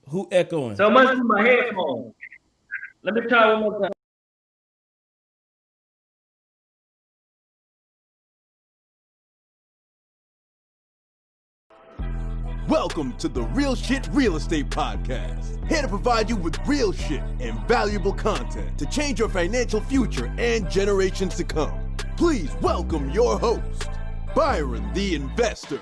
Who echoing? So it must be my headphones. Let me try one more time. Welcome to the Real Shit Real Estate Podcast. Here to provide you with real shit and valuable content to change your financial future and generations to come. Please welcome your host, Byron the Investor,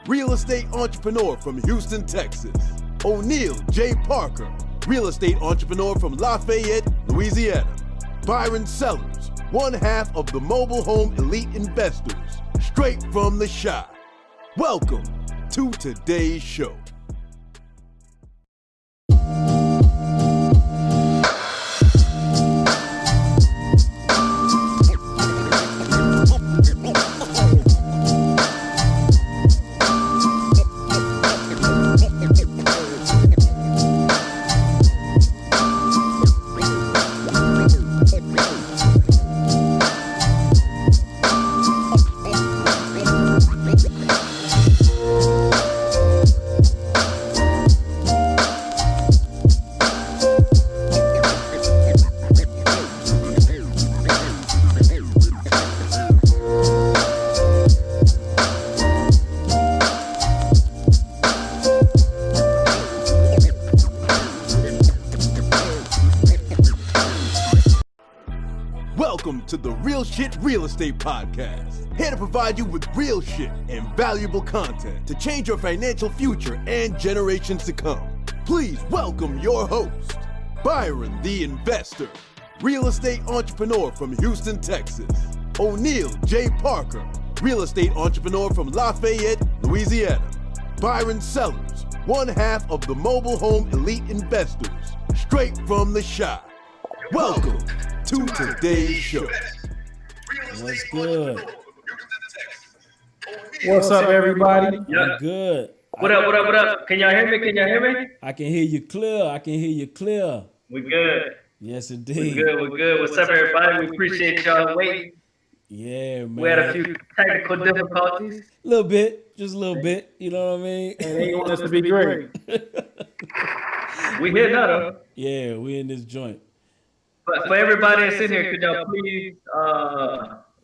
real estate entrepreneur from Houston, Texas. Oneil J. Parker, real estate entrepreneur from Lafayette, Louisiana. Byron Sellers, one half of the mobile home elite investors, straight from the Shyt. Welcome to today's show. Welcome to the Real Shit Real Estate Podcast. Here to provide you with real shit and valuable content to change your financial future and generations to come. Please welcome your host, Byron the Investor, real estate entrepreneur from Houston, Texas. Oneil J. Parker, real estate entrepreneur from Lafayette, Louisiana. Byron Sellers, one half of the mobile home elite investors, straight from the Shyt. Welcome to today's show. What's good? What's up, everybody? I'm good. What up? Can y'all hear me? I can hear you clear. We good. Yes, indeed. We're good. What's up, everybody? We appreciate y'all waiting. Yeah, man. We had a few technical difficulties. Just a little bit. You know what I mean? And they want us to be great. We here now, though. Yeah, we in this joint. But for everybody that's in here, could y'all please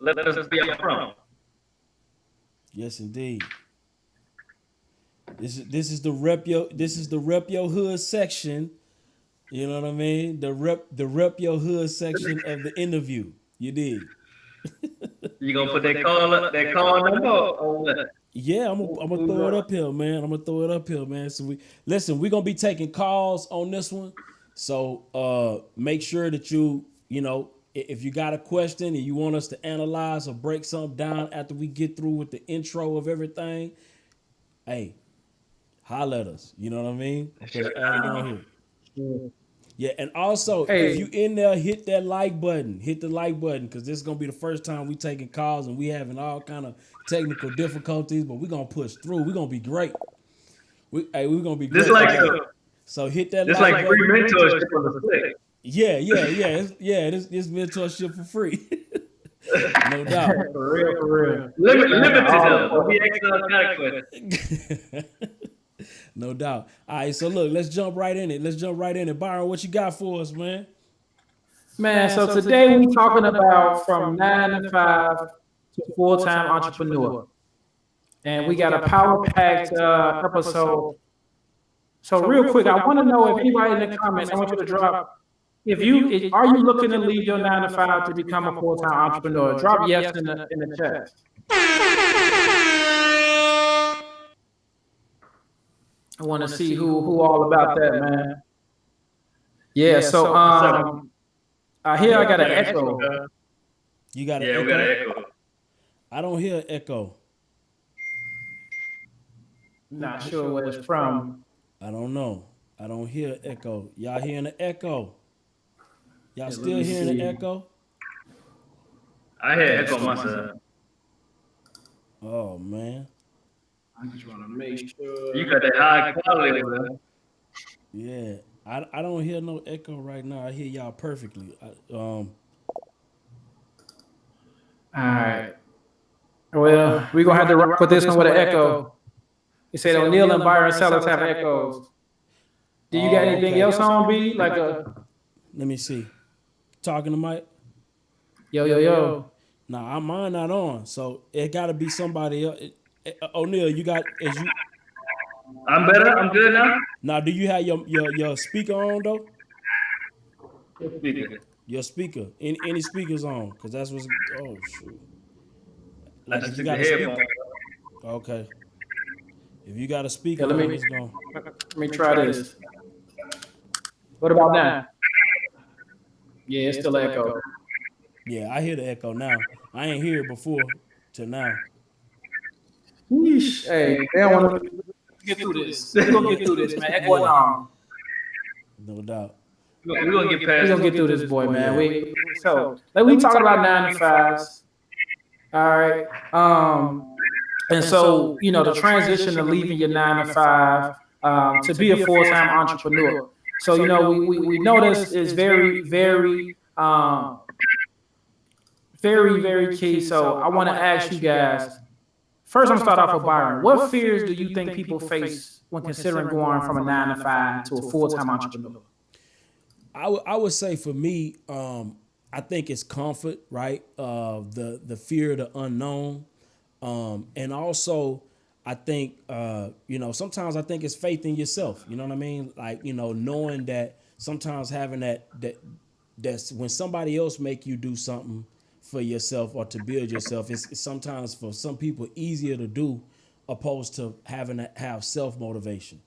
let us be up front? Yes, indeed. This is the rep your hood section. You know what I mean? The rep your hood section of the interview. You did. You gonna put that call number on what? Yeah, I'm gonna throw it up here, man. So we're gonna be taking calls on this one. So make sure that you know, if you got a question and you want us to analyze or break something down after we get through with the intro of everything, hey, holler at us. You know what I mean? Yeah, and also if you in there, hit the like button, because this is gonna be the first time we taking calls and we having all kind of technical difficulties, but we're gonna push through. We're gonna be great. We're gonna be This great. So hit that. It's like free mentorship on the flick. Yeah. This mentorship for free. No doubt. For real. Limited though. We actually got a question. No doubt. All right, so look, let's jump right in it. Byron, what you got for us, man? Man, so today we talking about from 9 to 5 to full-time entrepreneur. And we got a power-packed episode. So real quick, I want to know if anybody in the comments, I want you to drop, are you looking to leave your 9 to 5 to become a full-time entrepreneur? Drop yes in the chat. I want to see who all about that, man. Yeah, so here I got an echo. You got an echo? echo? We got an echo. I don't hear an echo. Not sure where it's from. I don't know. I don't hear an echo. Y'all hearing an echo? Y'all still hearing an echo? I hear echo myself. Oh, man. I just want to make sure. You got that high quality, man. Yeah. I don't hear no echo right now. I hear y'all perfectly. All right. Well, we're going to have to rock with this one with an echo. He said Oneil and Byron Sellers have echoes. Do you got anything else on, B? Like a Let me see. Talking to Mike. yo. Nah, mine not on. So it got to be somebody else. Oneil, you got as you. I'm better. I'm good now. Now, do you have your speaker on though? Speaker. Your speaker. Any speakers on? Cause that's what's. Oh shoot. I Like just if you took got the a speaker. headphones. Okay. If you got a speaker, Yeah, it's going. Let me try this. What about now? Yeah, it's still echo. Yeah, I hear the echo now. I ain't hear it before till now. Yeesh. Hey, they don't want to get through this. We're gonna get through this, man. Echo on. No doubt. We're gonna get past. We're gonna get through this, boy, man. We talking about 9 to 5s. All right. And so, you know, the transition to leaving your 9 to 5 to be a full-time entrepreneur. So, you know, we know this is very, very, very key. So I want to ask you guys, first I'm gonna start off with Byron. What fears do you think people face when considering going from a 9 to 5 to a full-time entrepreneur? I would say for me, I think it's comfort, right? The fear of the unknown. And also I think, you know, sometimes I think it's faith in yourself. You know what I mean? Like, you know, knowing that sometimes having that's when somebody else make you do something for yourself or to build yourself, it's sometimes for some people easier to do opposed to having to have self-motivation.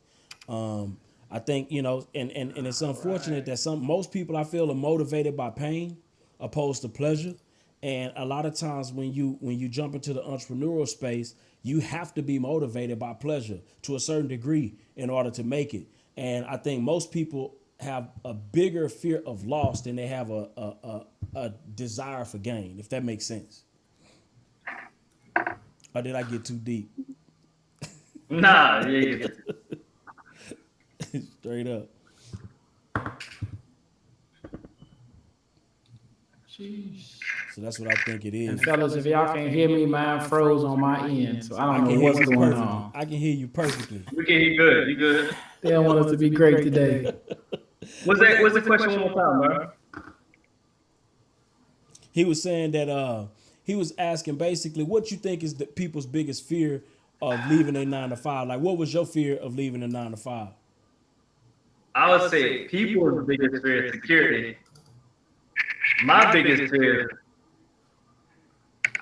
I think, you know, and it's unfortunate that most people I feel are motivated by pain opposed to pleasure. And a lot of times when you jump into the entrepreneurial space, you have to be motivated by pleasure to a certain degree in order to make it. And I think most people have a bigger fear of loss than they have a desire for gain, if that makes sense. Or did I get too deep? Nah, yeah. Straight up. Jeez. So that's what I think it is. And fellas, if y'all can't hear me, mine froze on my end, so I don't know what's going on. I can hear you perfectly. We can hear you good. You good? They don't want us to be great today. What's the question one more time, bro? He was saying that he was asking basically what you think is the people's biggest fear of leaving a 9 to 5. Like, what was your fear of leaving a 9 to 5? I would say people's biggest fear is security. My biggest fear,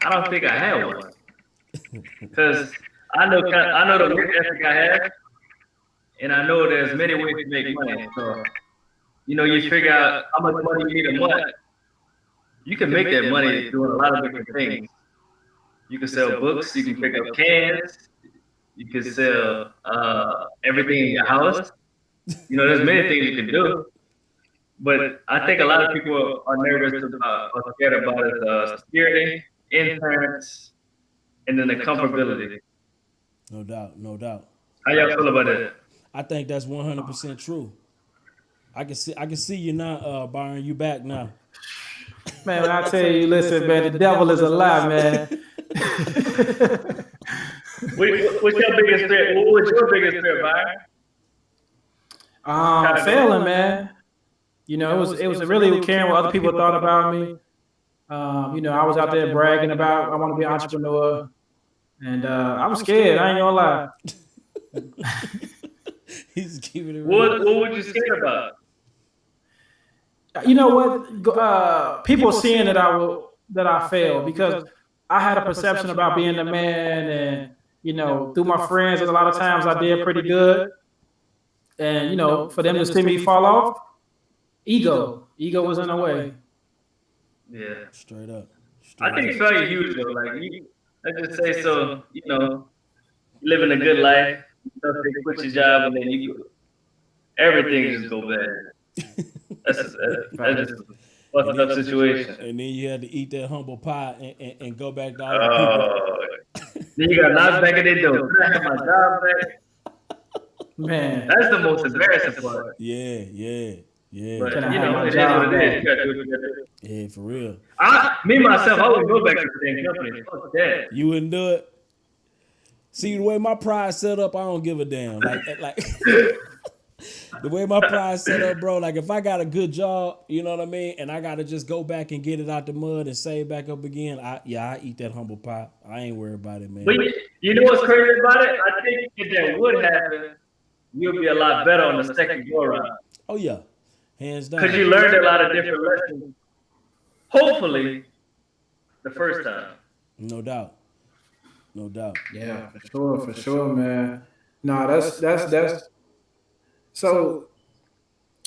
I don't think I have one, because I know the work ethic I have, and I know there's many ways to make money. So, you know, you figure out how much money you need a month. You can make that money doing a lot of different things. You can sell books. You can pick up cans. You can sell everything in your house. You know, there's many things you can do. But I think a lot of people are nervous about or scared about security, insurance, and then the comfortability. No doubt, no doubt. How y'all feel about that? I think that's 100% true. I can see you now, Byron. You back now. Man, when I tell you, listen, man, the devil is a lie, man. What's your biggest fear? What's your biggest fear, Byron? Failing, man. You know, it was really caring what other people thought about me. You know, I was out there bragging about I want to be an entrepreneur, and I was scared. I ain't gonna lie. He's keeping it real. What would you scared about? You know what? People seeing that I failed because I had a perception about being the man, and you know, through my friends, and a lot of times I did pretty good, and you know, for them to see me fall off. Ego was in the way. Yeah, Straight up. I think failure is huge though. Like, let's just say, so you know, living a good life, you quit your job, and then everything just go bad. That's just a fucked up situation. And then you had to eat that humble pie and go back to all the people. Then you got knocked back at their door. Can I have my job back? Man, That's the most embarrassing part. Yeah. But you know, it is what it is. You gotta do what you gotta do. Yeah, for real. Myself, I wouldn't go back to the same company. Fuck that. You wouldn't do it? See, the way my pride set up, I don't give a damn. Like The way my pride set up, bro, like if I got a good job, you know what I mean, and I gotta just go back and get it out the mud and save back up again, I eat that humble pie. I ain't worried about it, man. But you know what's crazy about it? I think if that would happen, you'll be a lot better on the second go around. Oh yeah, hands down. Because you learned a lot of different lessons. Hopefully, the first time. No doubt. Yeah, for sure, man. No, that's. So,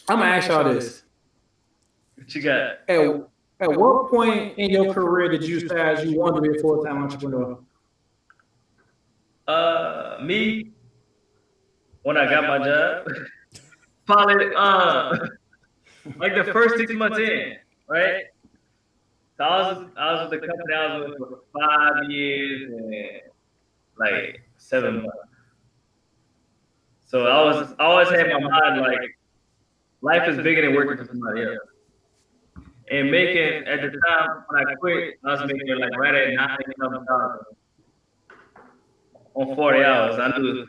I'm gonna ask y'all this. What you got? At what point in your career did you decide you wanted to be a full-time entrepreneur? Me, when I got my job, probably like the first 6 months in, right? So I was with the company I was with for 5 years and like 7 months. So I always had my mind like life is bigger than working for somebody else. And making at the time when I quit, I was making like right at $9,000 on 40 hours. I knew,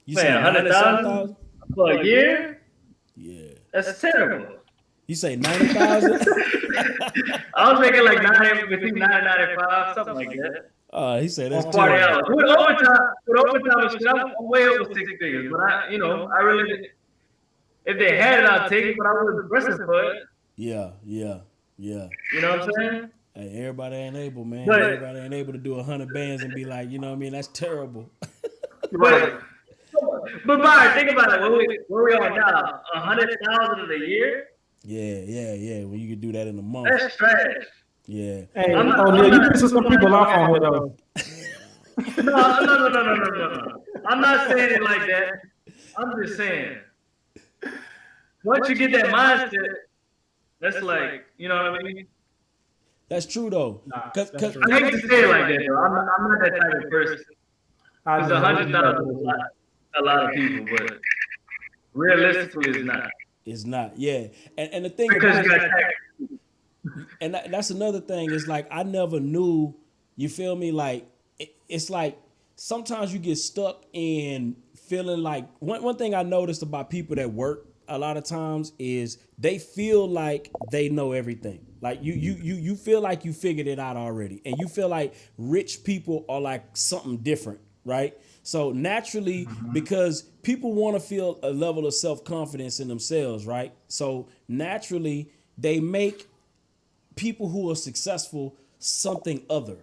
You man, 100,000 for a year? Yeah. That's terrible. You say 90,000? I was making like between 90 and 95, something like that. He said that's on 40 terrible. hours. With overtime and shit, I'm way over 6 figures. But I really, if they had it, I'd take it, but I wasn't pressing for it. Yeah. You know what I'm saying? Hey, everybody ain't able, man. But- Everybody ain't able to do 100 bands and be like, you know what I mean? That's terrible. But Byron, think about it. Where we are now, 100,000 a year. Yeah. When you could do that in a month. That's trash. Yeah. Hey, Oneil, you pissing some people off on here though. No. I'm not saying it like that. I'm just saying. Once you get that mindset, that's like, you know what I mean? That's true though. Cause I hate to say it like that, though. I'm not that type of person. Because 100,000 is a lot of people, but realistically, it's not. it's not. Yeah. And the thing Because about you it, got tax. and that's another thing is like I never knew, you feel me, like it's like sometimes you get stuck in feeling like one thing I noticed about people that work a lot of times is they feel like they know everything. Like you feel like you figured it out already, and you feel like rich people are like something different, right? So naturally, because people want to feel a level of self-confidence in themselves, right? So naturally they make people who are successful something other.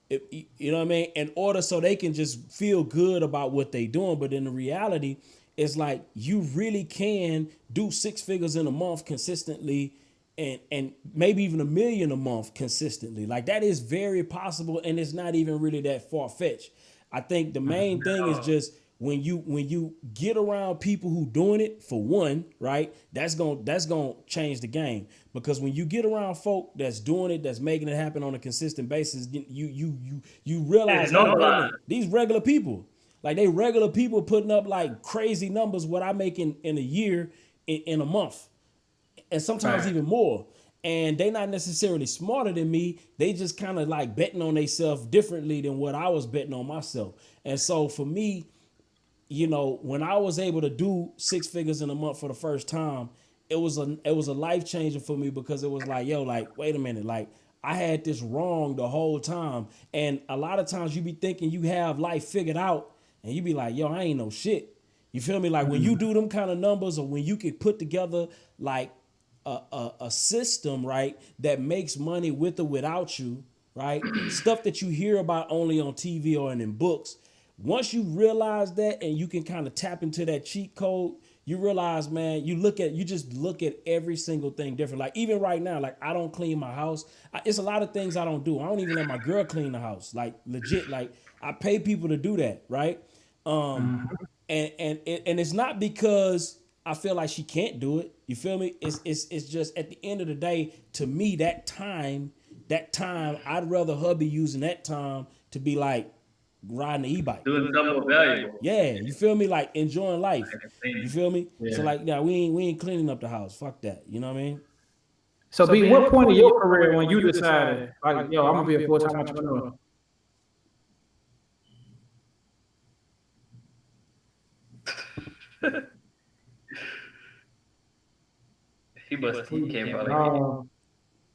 You know what I mean? In order so they can just feel good about what they doing. But in the reality, it's like you really can do 6 figures in a month consistently and maybe even $1 million a month consistently. Like that is very possible, and it's not even really that far-fetched. I think the main thing is just when you get around people who doing it, for one, right? That's gonna change the game, because when you get around folk that's doing it, that's making it happen on a consistent basis, you realize these regular people, like they regular people putting up like crazy numbers what I make in a year in a month, and sometimes even more. And they not necessarily smarter than me. They just kind of like betting on themselves differently than what I was betting on myself. And so for me, you know, when I was able to do 6 figures in a month for the first time, it was a life changer for me, because it was like, yo, like, wait a minute, like I had this wrong the whole time. And a lot of times you be thinking you have life figured out, and you be like, yo, I ain't no shit. You feel me? Like when you do them kind of numbers, or when you can put together like a system, right, that makes money with or without you, right? Stuff that you hear about only on TV or in books. Once you realize that and you can kind of tap into that cheat code, you realize, man, you just look at every single thing different. Like even right now, like I don't clean my house. It's a lot of things I don't do. I don't even let my girl clean the house. Like legit, like I pay people to do that, right? And it's not because I feel like she can't do it. You feel me? It's just at the end of the day, to me, that time, I'd rather her be using that time to be like riding the e-bike. Doing something more valuable. Yeah, you feel me? Like enjoying life. You feel me? Yeah. So like, we ain't cleaning up the house. Fuck that. You know what I mean? So, B, what point of your career when you decided, like, yo, I'm gonna be a full-time entrepreneur? He can't probably. Hold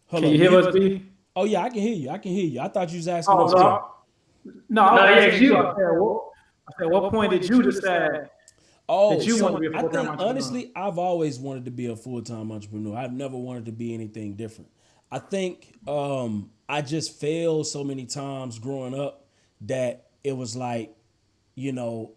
Can up, you hear us, B? Oh yeah, I can hear you. I can hear you. I thought you was asking Oh, us too. no, I was asking you. I said, what point did you decide Oh, that you want to be a I full-time think entrepreneur? honestly, I've always wanted to be a full-time entrepreneur. I've never wanted to be anything different. I think I just failed so many times growing up that it was like, you know,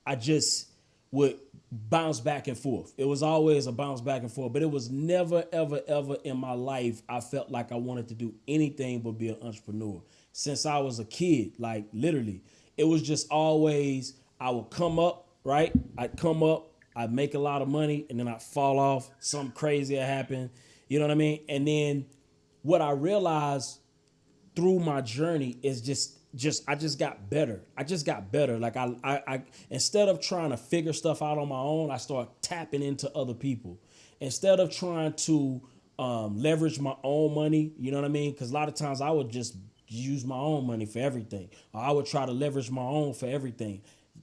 I just would bounce back and forth. It was always a bounce back and forth, but it was never, ever, ever in my life I felt like I wanted to do anything but be an entrepreneur. Since I was a kid, like literally, it was just always I would come up, right? I'd come up, I'd make a lot of money, and then I'd fall off. Something crazy would happen. You know what I mean? And then what I realized through my journey is just I just got better. I just got better. Like I instead of trying to figure stuff out on my own, I start tapping into other people. Instead of trying to leverage my own money, you know what I mean? Because a lot of times I would just use my own money for everything. Or I would try to leverage my own for everything.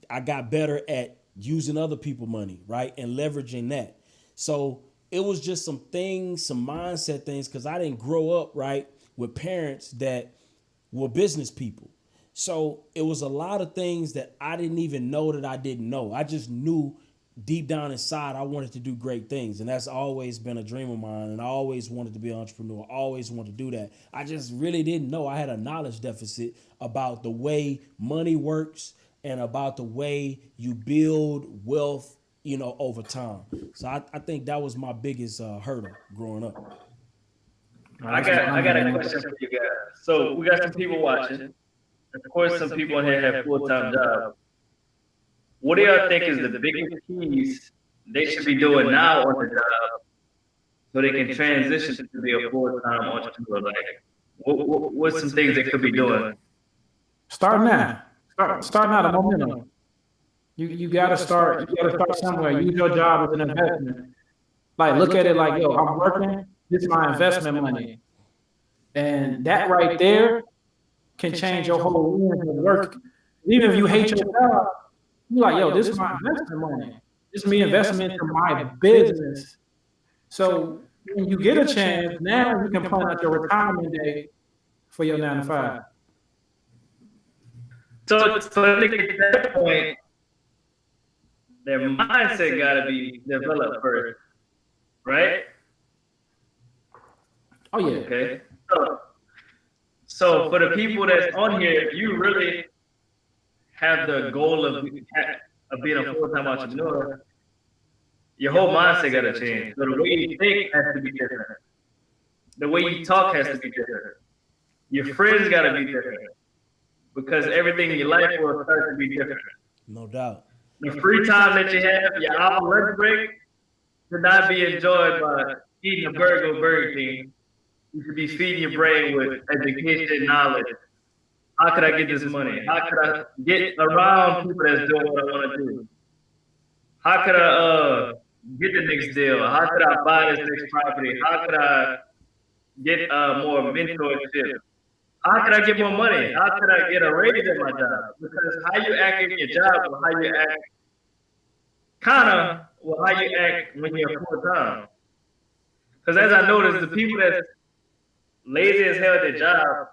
I got better at using other people's money, right? And leveraging that. So it was just some things, some mindset things, because I didn't grow up, right, with parents that were business people. So it was a lot of things that I didn't even know that I didn't know. I just knew deep down inside I wanted to do great things. And that's always been a dream of mine. And I always wanted to be an entrepreneur. I always wanted to do that. I just really didn't know. I had a knowledge deficit about the way money works and about the way you build wealth, you know, over time. So I think that was my biggest hurdle growing up. I got a question for you guys. So we got some people watching. Of course, some people in here have full-time jobs. What do y'all think is the biggest keys they should be doing now on the job so they can transition to be a full-time entrepreneur? Like, what's some things they could be doing? Start now. Start now. The momentum. You gotta start. You gotta start somewhere. Use your job as an investment. Like look at it like, yo, I'm working. This is my investment money, and that right there can change your whole work. Even if you hate your job, you're like, yo, this is my investment money. This is me investing into my business. So when you get a chance, now you can plan out your retirement day for your 9 to 5. So to get to that point, their mindset got to be developed first, right? Oh yeah. Okay. So for the people that's on here, if you really have the goal of being a full-time entrepreneur, your whole mindset got to change. So the way you think has to be different. The way you talk has to be different. Your friends got to be different. Because everything in your life will start to be different. No doubt. The free time that you have, your hour lunch break, should not be enjoyed by eating a burger or Burger King. You should be feeding your brain with education, knowledge. How could I get this money? How could I get around people that's doing what I want to do? How could I get the next deal? How could I buy this next property? How could I get more mentorship? How could I get more money? How could I get a raise at my job? Because how you act in your job or how you act how you act when you're full time. Because as I noticed, the people that's lazy as hell at their job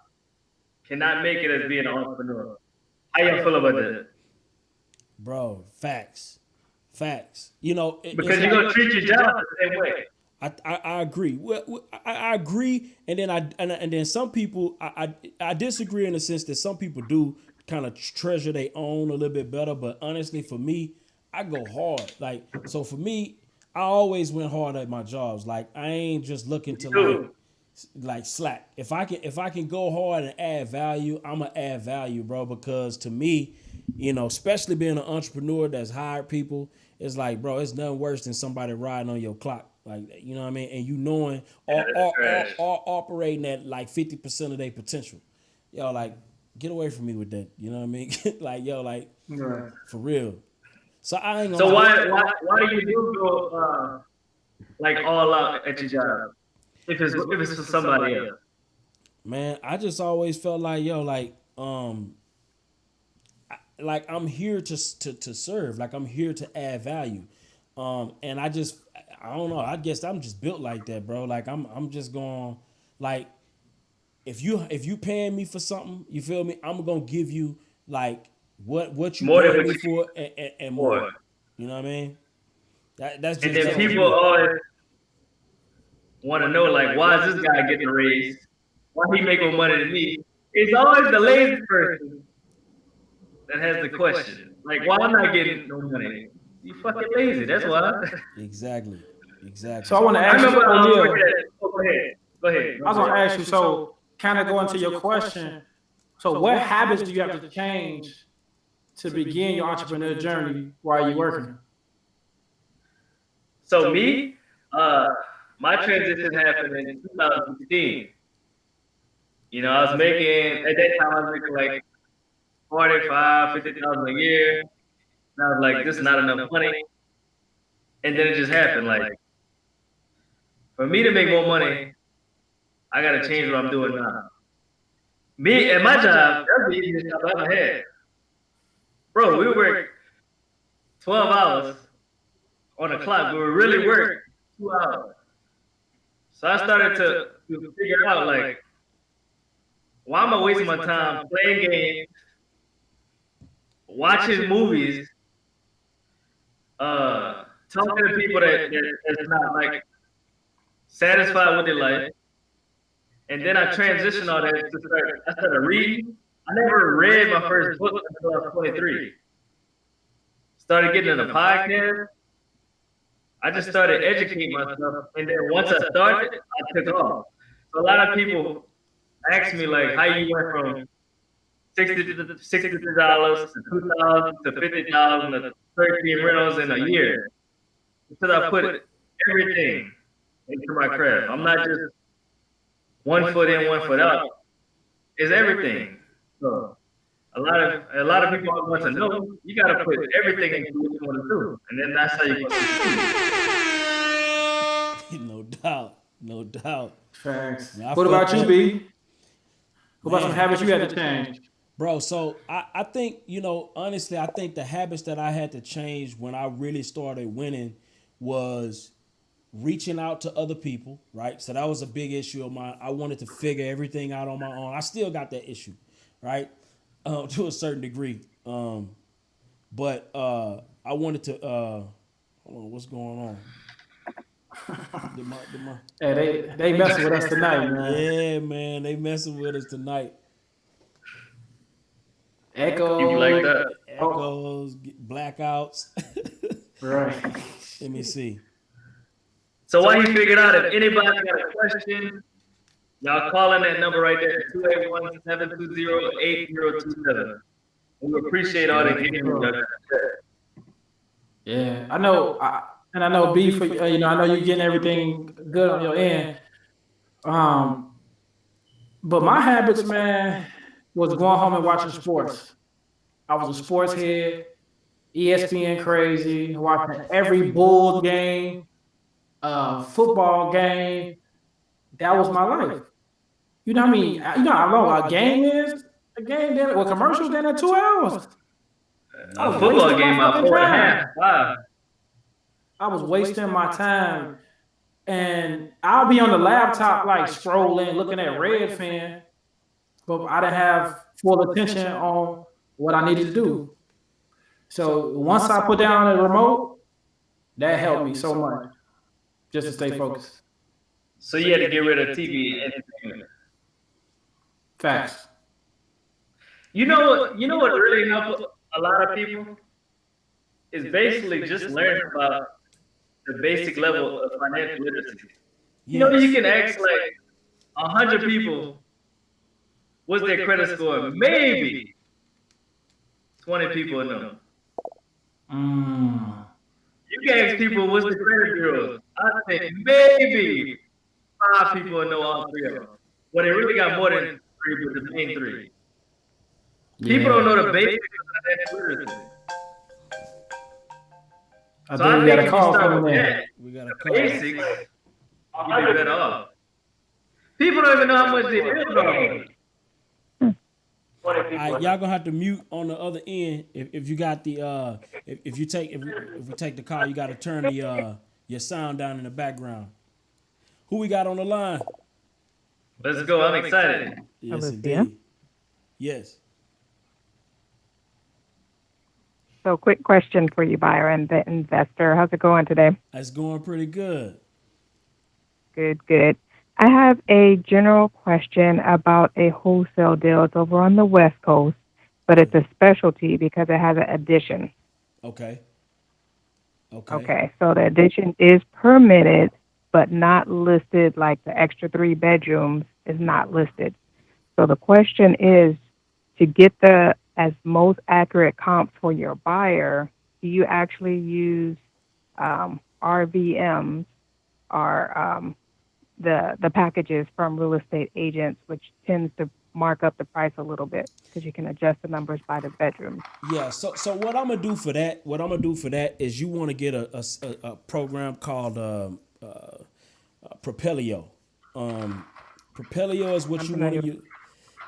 cannot make it as being an entrepreneur. How y'all feel about that? Bro, facts. You know, because you're gonna treat your job the same way. I agree. I agree, and then some people I disagree in the sense that some people do kind of treasure their own a little bit better. But honestly, for me, I go hard. Like so, for me, I always went hard at my jobs. Like I ain't just looking to like slack. If I can go hard and add value, I'ma add value, bro. Because to me, you know, especially being an entrepreneur that's hired people, it's like, bro, it's nothing worse than somebody riding on your clock. Like, you know what I mean? And you knowing or operating at like 50% of their potential. Yo, like, get away from me with that. You know what I mean? Like, yo, like, for real. So I ain't gonna. So why do you go like all out at your job? If it's for somebody else. Man, I just always felt like, yo, like I'm here to serve. Like I'm here to add value. And I don't know. I guess I'm just built like that, bro. Like I'm just going like if you paying me for something, you feel me? I'm gonna give you like what you More than paying what me you for and more. You know what I mean? That's just And then that people always want to know, like, why is this guy getting a raise? Why he make more money than me? It's always the lazy person that has the question. Like, why am I not getting no money? You fucking lazy. That's why. exactly. So I want to I ask you, remember I was Oneil. working at. Oh, go ahead. Go ahead. I was gonna ask you. So kind of go into your question. So what habits do you have to change to begin your entrepreneur journey while you're working? So me, my transition happened in 2016. You know, I was making at that time I was making like 45, 50,000 a year. And I was like, this is not enough money. And then it just happened. Like, for me to make more money, I gotta change what I'm doing now. Me at my job, that's the easiest job I ever had. Bro, we work 12 hours on the clock, but we really work 2 hours. So I started to figure out, like, why am I wasting my time playing games, watching movies, talking to people that's not like satisfied with their life, and then I transitioned all that to I started reading. I never read my first book until I was 23. Started getting into podcast. I just started educating myself, and then once I started, I took off. So a lot of people ask me like, how you went from $60 to $2,000 to $50,000 to 13 rentals in a year, because I put everything into my craft. I'm not just 1 foot in, 1 foot out. It's everything. So a lot of people want to know you got to put everything into what you want to do, and then that's how you. No doubt. Facts. Man, What about you, B? What about some habits you had to change? Bro, so I think, honestly, I think the habits that I had to change when I really started winning was reaching out to other people, right? So that was a big issue of mine. I wanted to figure everything out on my own. I still got that issue, right? To a certain degree. But I wanted to, hold on, what's going on? Hey, they messing with us tonight, man. Yeah, man, they messing with us tonight. Echo. You like that? Echoes, blackouts. Right. Let me see. So why he figured out if anybody got a question, y'all call in that number right there, 281-720-8027. We appreciate all the engagement. Yeah, I know. I know B for I know you're getting everything good on your end. But my habits, man, was going home and watching sports. I was a sports head, ESPN crazy, watching every Bulls game, football game. That was my life. You know what I mean? You know how long a game is? A game then with commercials then at 2 hours. A football game about 4.5, 5. I was wasting my time. And I'll be on the laptop like scrolling, looking at Redfin, but I didn't have full attention on what I needed to do. So once I put down the remote, that helped me so much just to stay focused. So you had to get rid of TV and entertainment. Facts. You know what really helped a lot of people is basically just learn about the basic level of financial literacy. You know, you can ask like 100 people, what's their credit score? Maybe 20 people know. You can ask people, what's the credit bureau? I think maybe 5 people know all 3 of them. Well, they really got more than 3, but the main 3. People don't know the basics of financial literacy. I think we got a call from there. We got a call. Basics, you'd be better off. People don't even know how much they bill are. All right, y'all gonna have to mute on the other end if you got the if we take the call, you got to turn your Your sound down in the background. Who we got on the line? Let's go. I'm excited. Yes, Alicia. indeed. Yes. So, quick question for you, Byron, the investor. How's it going today? That's going pretty good. Good, good. I have a general question about a wholesale deal. It's over on the West Coast, but it's a specialty because it has an addition. Okay. Okay, so the addition is permitted, but not listed, like the extra 3 bedrooms is not listed. So the question is, to get the as most accurate comps for your buyer, do you actually use RVMs or the packages from real estate agents, which tends to mark up the price a little bit because you can adjust the numbers by the bedroom? Yeah. So what I'm gonna do for that is you want to get a program called Propelio. Propelio is what you want to use.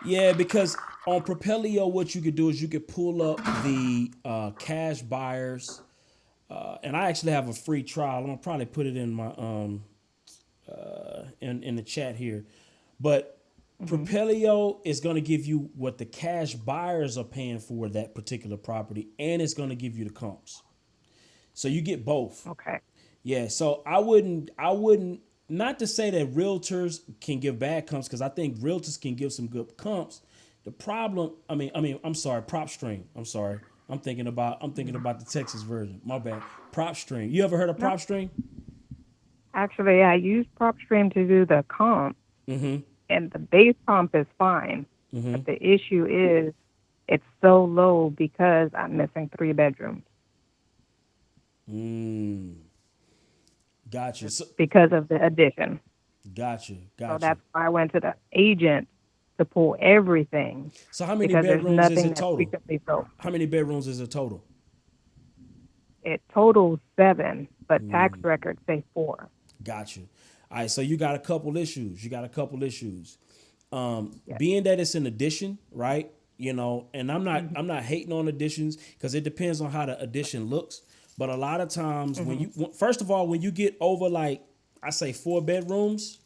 Yeah, because on Propelio, what you could do is you could pull up the cash buyers, and I actually have a free trial. I'm gonna probably put it in my in the chat here, but Propelio is gonna give you what the cash buyers are paying for that particular property, and it's gonna give you the comps. So you get both. Okay. Yeah, so I wouldn't not to say that realtors can give bad comps, because I think realtors can give some good comps. The problem, I'm sorry, PropStream. I'm sorry. I'm thinking about the Texas version. My bad. PropStream. You ever heard of PropStream? Actually, I use PropStream to do the comp, Mm-hmm. and the base comp is fine. Mm-hmm. But the issue is it's so low because I'm missing 3 bedrooms Gotcha. So, because of the addition. gotcha. So that's why I went to the agent to pull everything. So how many because there's bedrooms is nothing it that's total? frequently sold. How many bedrooms is it total? It totals 7, but tax records say 4. Gotcha. All right, so you got a couple issues. Yes. Being that it's an addition, right? You know, and I'm not hating on additions because it depends on how the addition looks. But a lot of times when you get over, like, I say 4 bedrooms,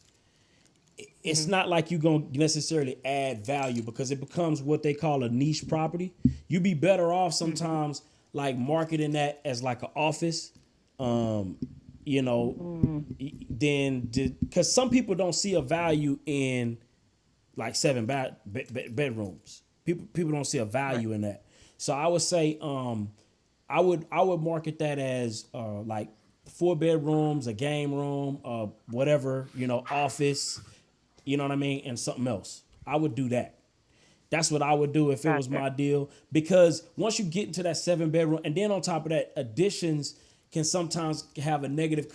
it's not like you're going to necessarily add value because it becomes what they call a niche property. You'd be better off sometimes like marketing that as like an office, you know, then because some people don't see a value in like 7 bedrooms. People don't see a value in that. So I would say I would market that as like 4 bedrooms, a game room, whatever, you know, office, you know what I mean, and something else. I would do that. That's what I would do if it was my deal, because once you get into that 7 bedroom, and then on top of that, additions can sometimes have a negative,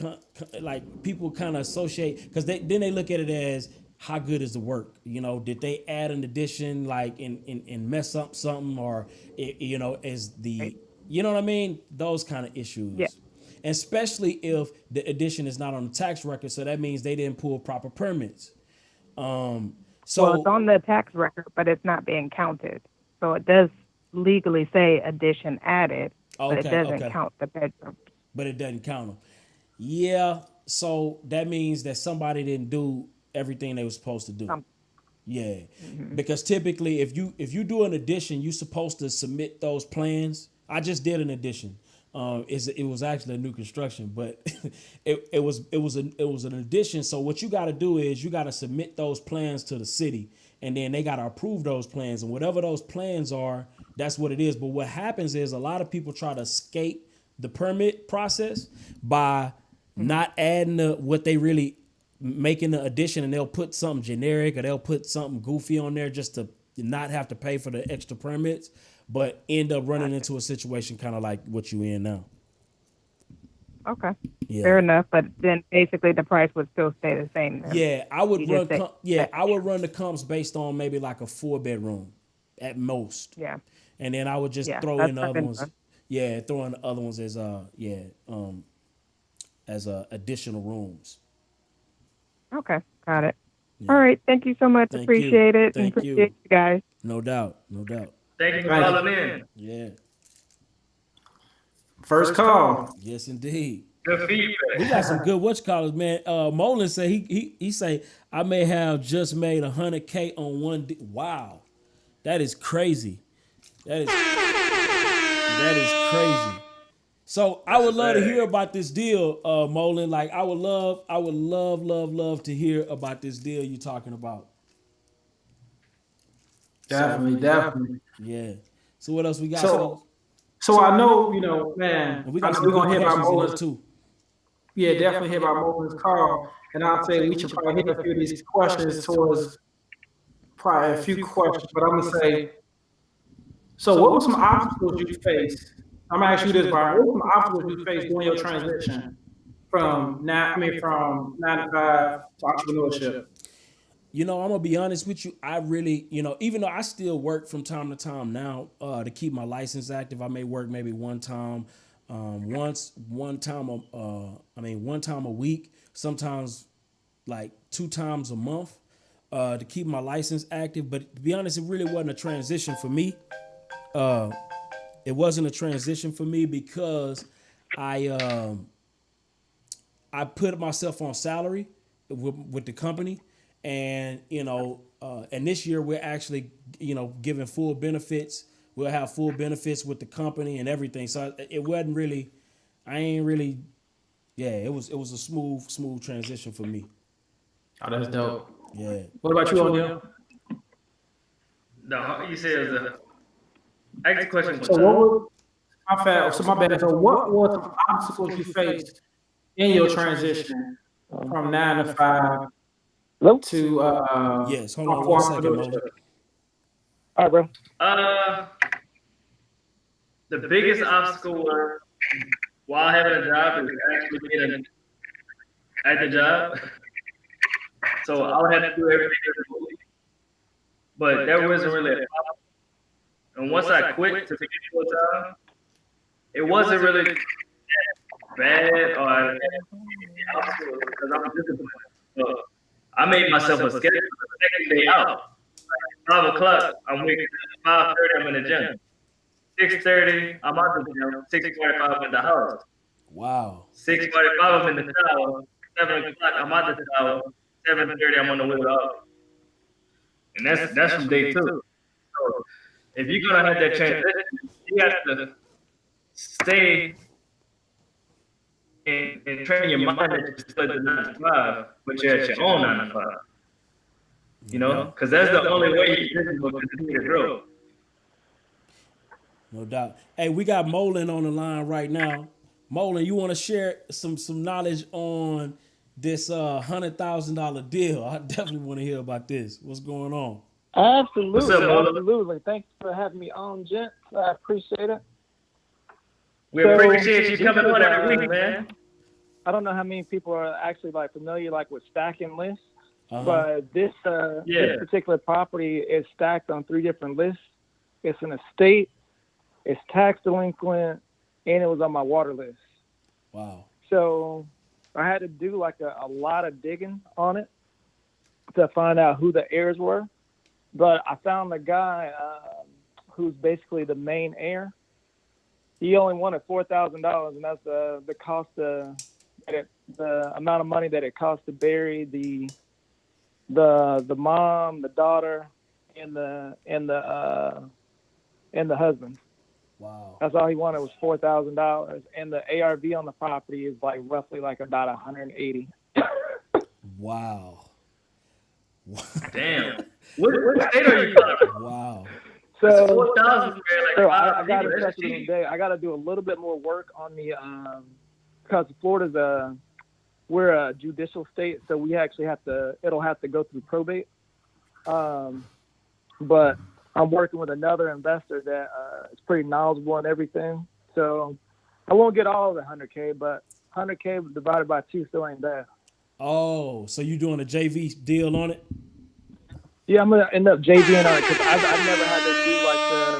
like people kind of associate, because then they look at it as how good is the work? You know, did they add an addition like and mess up something, or you know, is the, you know what I mean? Those kind of issues. Yeah. Especially if the addition is not on the tax record, so that means they didn't pull proper permits. So Well, it's on the tax record, but it's not being counted. So it does legally say addition added, but it doesn't count the bedroom. But it doesn't count them. Yeah, so that means that somebody didn't do everything they were supposed to do. Yeah, because typically if you do an addition, you're supposed to submit those plans. I just did an addition. It was actually a new construction, but it was an addition. So what you got to do is you got to submit those plans to the city, and then they got to approve those plans, and whatever those plans are, that's what it is. But what happens is a lot of people try to escape the permit process by not adding what they really making the addition, and they'll put something generic or they'll put something goofy on there just to not have to pay for the extra permits, but end up running into a situation kind of like what you in now. Okay. Yeah. Fair enough, but then basically the price would still stay the same then. Yeah, I would You run. just say- I would run the comps based on maybe like a 4 bedroom at most. Yeah. And then I would just throw that's in the other nothing ones. fun. Yeah, throw in the other ones as additional rooms. Okay, got it. Yeah. All right, thank you so much. Thank Appreciate you. it. Thank and you. appreciate you guys. No doubt. Thank you for Right. calling in. Yeah. First call. Yes, indeed. Good feedback. We got some good whatchamacallits, man. Molin said he say I may have just made $100K on one. Wow, that is crazy. That is crazy. So I would love to hear about this deal, Molin. Like I would love to hear about this deal you're talking about. Definitely. Yeah. So what else we got? So I know, man, And we I got know some we're good gonna hear about questions in there Molin's. too. Yeah, definitely hear about Molin's call. And I'll say we should probably hit a few of these questions towards probably a few questions, but I'm gonna say, so what were some obstacles you faced? I'm gonna ask you this, Byron. What were some obstacles you faced during your transition from 9 to 5 to entrepreneurship? I'm gonna be honest with you. I really, even though I still work from time to time now to keep my license active, I may work maybe one time a week, sometimes like 2 times a month to keep my license active. But to be honest, it really wasn't a transition for me. It wasn't a transition for me because I put myself on salary with the company. And, and this year we're actually, giving full benefits. We'll have full benefits with the company and everything. So it wasn't really, it was a smooth transition for me. Oh, that's dope. Yeah. What about you, Oneil? No, you said it was ask the question. So my bad. So what were some obstacles you faced in your transition from 9 to 5 to yes, hold on 1 second, Mo. All right, bro. The biggest obstacle was while having a job is actually getting at the job. So I would have to do everything remotely. But there wasn't really a problem. And once I quit to get full time, it wasn't really bad or obstacle because I'm disciplined. So I made myself a schedule for the second day out. Like 5 o'clock, I'm waking up. 5:30, I'm in the gym. 6:30, I'm out the gym. 6:45, I'm in the house. Wow. 6:45, I'm in the shower. 7 o'clock, I'm out the shower. 7:30, I'm on the way out. And that's from day 2. So if you're gonna have that transition, you have to stay and train your mind that you're still at the 9 to 5, but you're at your own 9 to 5. Because that's the only way you can continue to grow. No doubt. Hey, we got Molin on the line right now. Molin, you want to share some knowledge on this $100,000 deal? I definitely want to hear about this. What's going on? Absolutely. What's up, Molin? Absolutely. Thanks for having me on, gents. I appreciate it. We appreciate you coming on every week, man. I don't know how many people are actually familiar with stacking lists, but this particular property is stacked on 3 different lists. It's an estate, it's tax delinquent, and it was on my water list. Wow. So I had to do a lot of digging on it to find out who the heirs were. But I found the guy who's basically the main heir. He only wanted $4,000, and that's the cost of the amount of money that it cost to bury the mom, the daughter, and the husband. Wow. That's all he wanted was $4,000, and the ARV on the property is roughly about 180. Wow. Damn. What state are you from? Wow. So 4,000, I got to check it today. I got to do a little bit more work on the because Florida's we're a judicial state, so we actually it'll have to go through probate. But I'm working with another investor that is pretty knowledgeable on everything. So I won't get all of the 100K, but 100K divided by 2 still ain't bad. Oh, so you doing a JV deal on it? Yeah, I'm gonna end up JVing on it because I've never had to do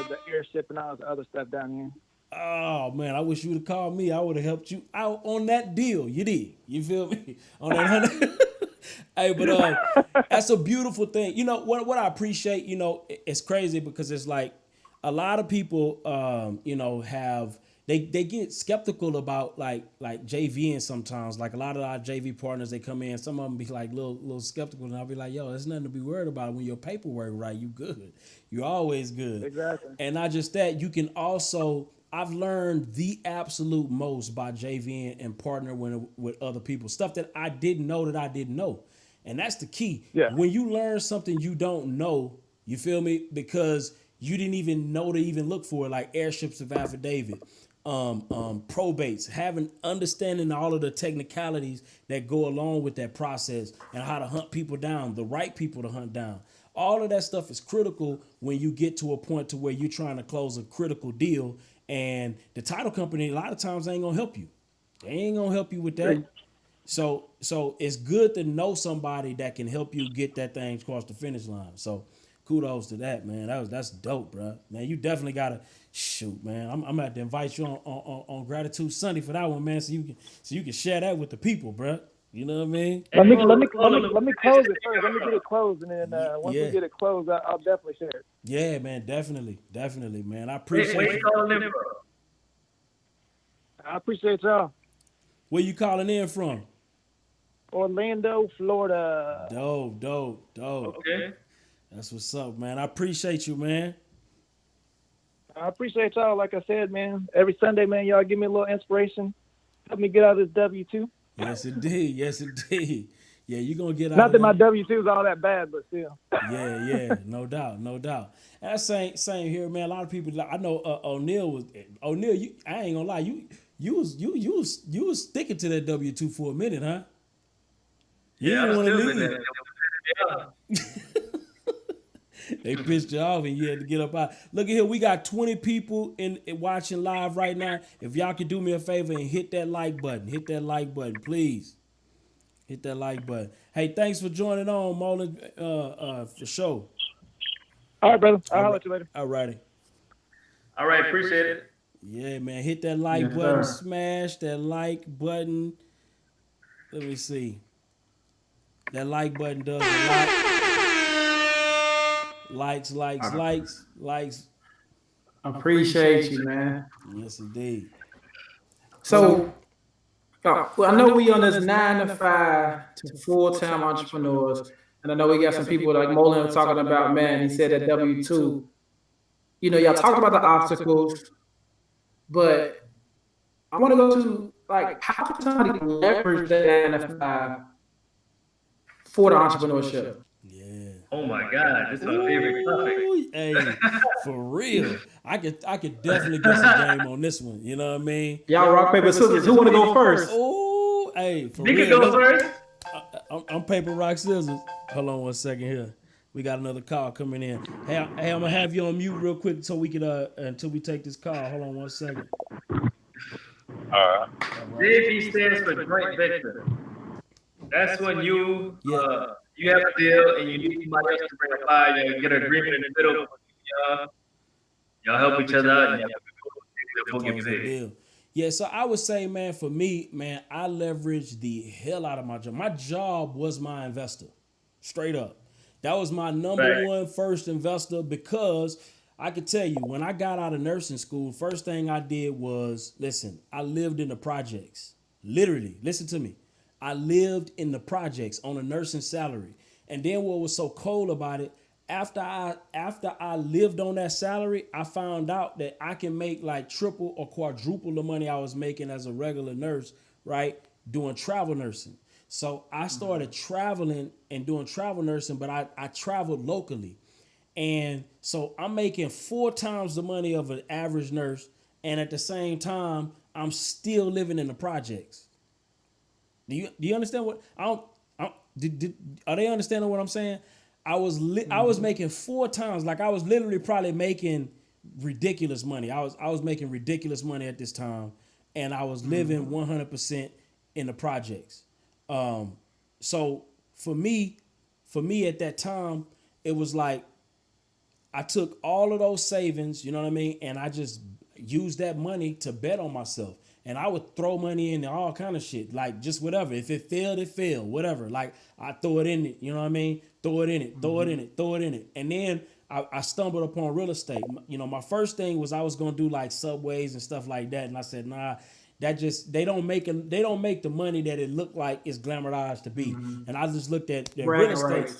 the airship and all the other stuff down here. Oh man, I wish you would have called me. I would have helped you out on that deal. You did. You feel me? On that 100. Hey, but that's a beautiful thing. What I appreciate. It's crazy because it's like a lot of people, have they get skeptical about like JVing sometimes. Like a lot of our JV partners, they come in, some of them be like little skeptical, and I'll be like, yo, there's nothing to be worried about. When your paperwork right, you good. You're always good. Exactly. And not just that, you can also, I've learned the absolute most by JVing and partnering with other people. Stuff that I didn't know that I didn't know. And that's the key. Yeah. When you learn something you don't know, you feel me? Because you didn't even know to even look for it, like airships of affidavit, probates, having understanding all of the technicalities that go along with that process and how to hunt people down, the right people to hunt down. All of that stuff is critical when you get to a point to where you're trying to close a critical deal, and the title company a lot of times ain't gonna help you. They ain't gonna help you with that. So it's good to know somebody that can help you get that thing across the finish line. So kudos to that, man. That's dope, bro. Man, you definitely gotta shoot, man. I'm gonna have to invite you on Gratitude Sunday for that one, man. So you can share that with the people, bro. You know what I mean? Let me close it first. Let me get it closed, and then once Yeah. we get it closed, I'll definitely share it. Yeah, man, definitely, man. I Where appreciate you you. calling in from? I appreciate y'all. Where you calling in from? Orlando, Florida. Dope. Okay. That's what's up, man. I appreciate you, man. I appreciate y'all. Like I said, man, every Sunday, man, y'all give me a little inspiration. Help me get out of this W-2. Yes, indeed. Yeah, you gonna get out. Not of that my that. W-2 is all that bad, but still. Yeah, no doubt. And that's same here, man. A lot of people, I know Oneil. I ain't gonna lie, you was sticking to that W-2 for a minute, huh? You Yeah, didn't I'm want to still with leave. that. They pissed you off and you had to get up out. Look at here, we got 20 people in watching live right now. If y'all could do me a favor and hit that like button, please. Hit that like button. Hey, thanks for joining on, Molin, for sure. All right, brother. I'll holler at you later. All righty. All right, appreciate it. Yeah, man. Hit that like Yes, button. sir. Smash that like button. Let me see. That like button does a lot. Likes. Appreciate you, man. Yes, indeed. So, well, I know we on this 9 to 5 to full-time entrepreneurs, and I know we got some people like Molin talking about, man, he said that W-2. You know, y'all talked about the obstacles, but I want to go to, like, how can somebody leverage that 9 to 5 for the entrepreneurship? Yeah. Oh my God, this is my favorite topic. Ooh, hey, for real. I could definitely get some game on this one. You know what I mean? Y'all rock, paper, scissors. Who want to go first? Oh, hey, for You can real. go first. I'm paper, rock, scissors. Hold on one second here. We got another call coming in. Hey, I'm gonna have you on mute real quick so we can until we take this call. Hold on one second. JV stands for joint venture. That's when you you have a deal and you need somebody else to bring a fire. You get an agreement in the middle. Y'all help each other out. And y'all get paid. Deal. Yeah, so I would say, man, for me, man, I leveraged the hell out of my job. My job was my investor, straight up. That was my number one first investor, because I could tell you, when I got out of nursing school, first thing I did was, listen, I lived in the projects. Literally, listen to me. I lived in the projects on a nursing salary. And then what was so cool about it, after I lived on that salary, I found out that I can make like triple or quadruple the money I was making as a regular nurse, right? Doing travel nursing. So I started traveling and doing travel nursing, but I traveled locally. And so I'm making 4 times the money of an average nurse. And at the same time, I'm still living in the projects. Do you understand what are they understanding what I'm saying? I was making 4 times, like I was literally probably making ridiculous money. I was making ridiculous money at this time, and I was living 100% in the projects. So for me at that time, it was like I took all of those savings, you know what I mean, and I just used that money to bet on myself. And I would throw money in all kind of shit, like just whatever. If it failed, it failed, whatever. Like I throw it in it, you know what I mean? Throw it in it. And then I stumbled upon real estate. You know, my first thing was I was gonna do like subways and stuff like that, and I said, nah, that just they don't make the money that it looked like it's glamorized to be. And I just looked at real estate.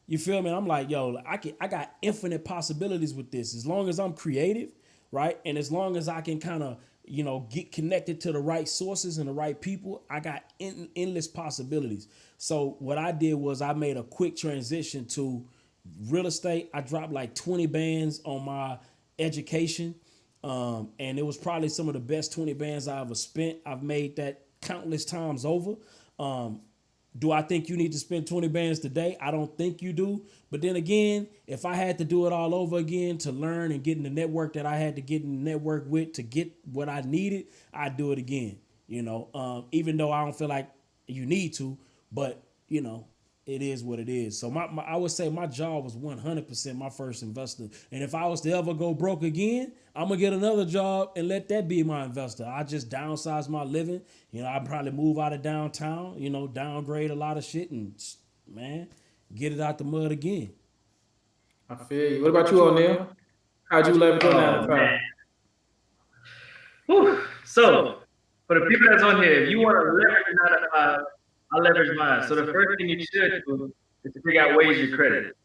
You feel me? I'm like, yo, I got infinite possibilities with this as long as I'm creative, right? And as long as I can kind of, you know, get connected to the right sources and the right people, I got endless possibilities. So what I did was I made a quick transition to real estate. I dropped like 20 bands on my education. And it was probably some of the best 20 bands I ever spent. I've made that countless times over. Do I think you need to spend 20 bands today? I don't think you do. But then again, if I had to do it all over again to learn and get in the network that I had to get in the network with to get what I needed, I'd do it again. You know, even though I don't feel like you need to, but you know, it is what it is. So I would say my job was 100% my first investor. And if I was to ever go broke again, I'm gonna get another job and let that be my investor. I just downsize my living. You know, I'd probably move out of downtown, you know, downgrade a lot of shit and, man, get it out the mud again. I feel you. What about you, Oneil? How'd you leverage your 9 to 5? Whew. So, for the people that's on here, if you want to leverage 9 to 5, I leverage mine. So the first thing you should do is to figure out ways your credit.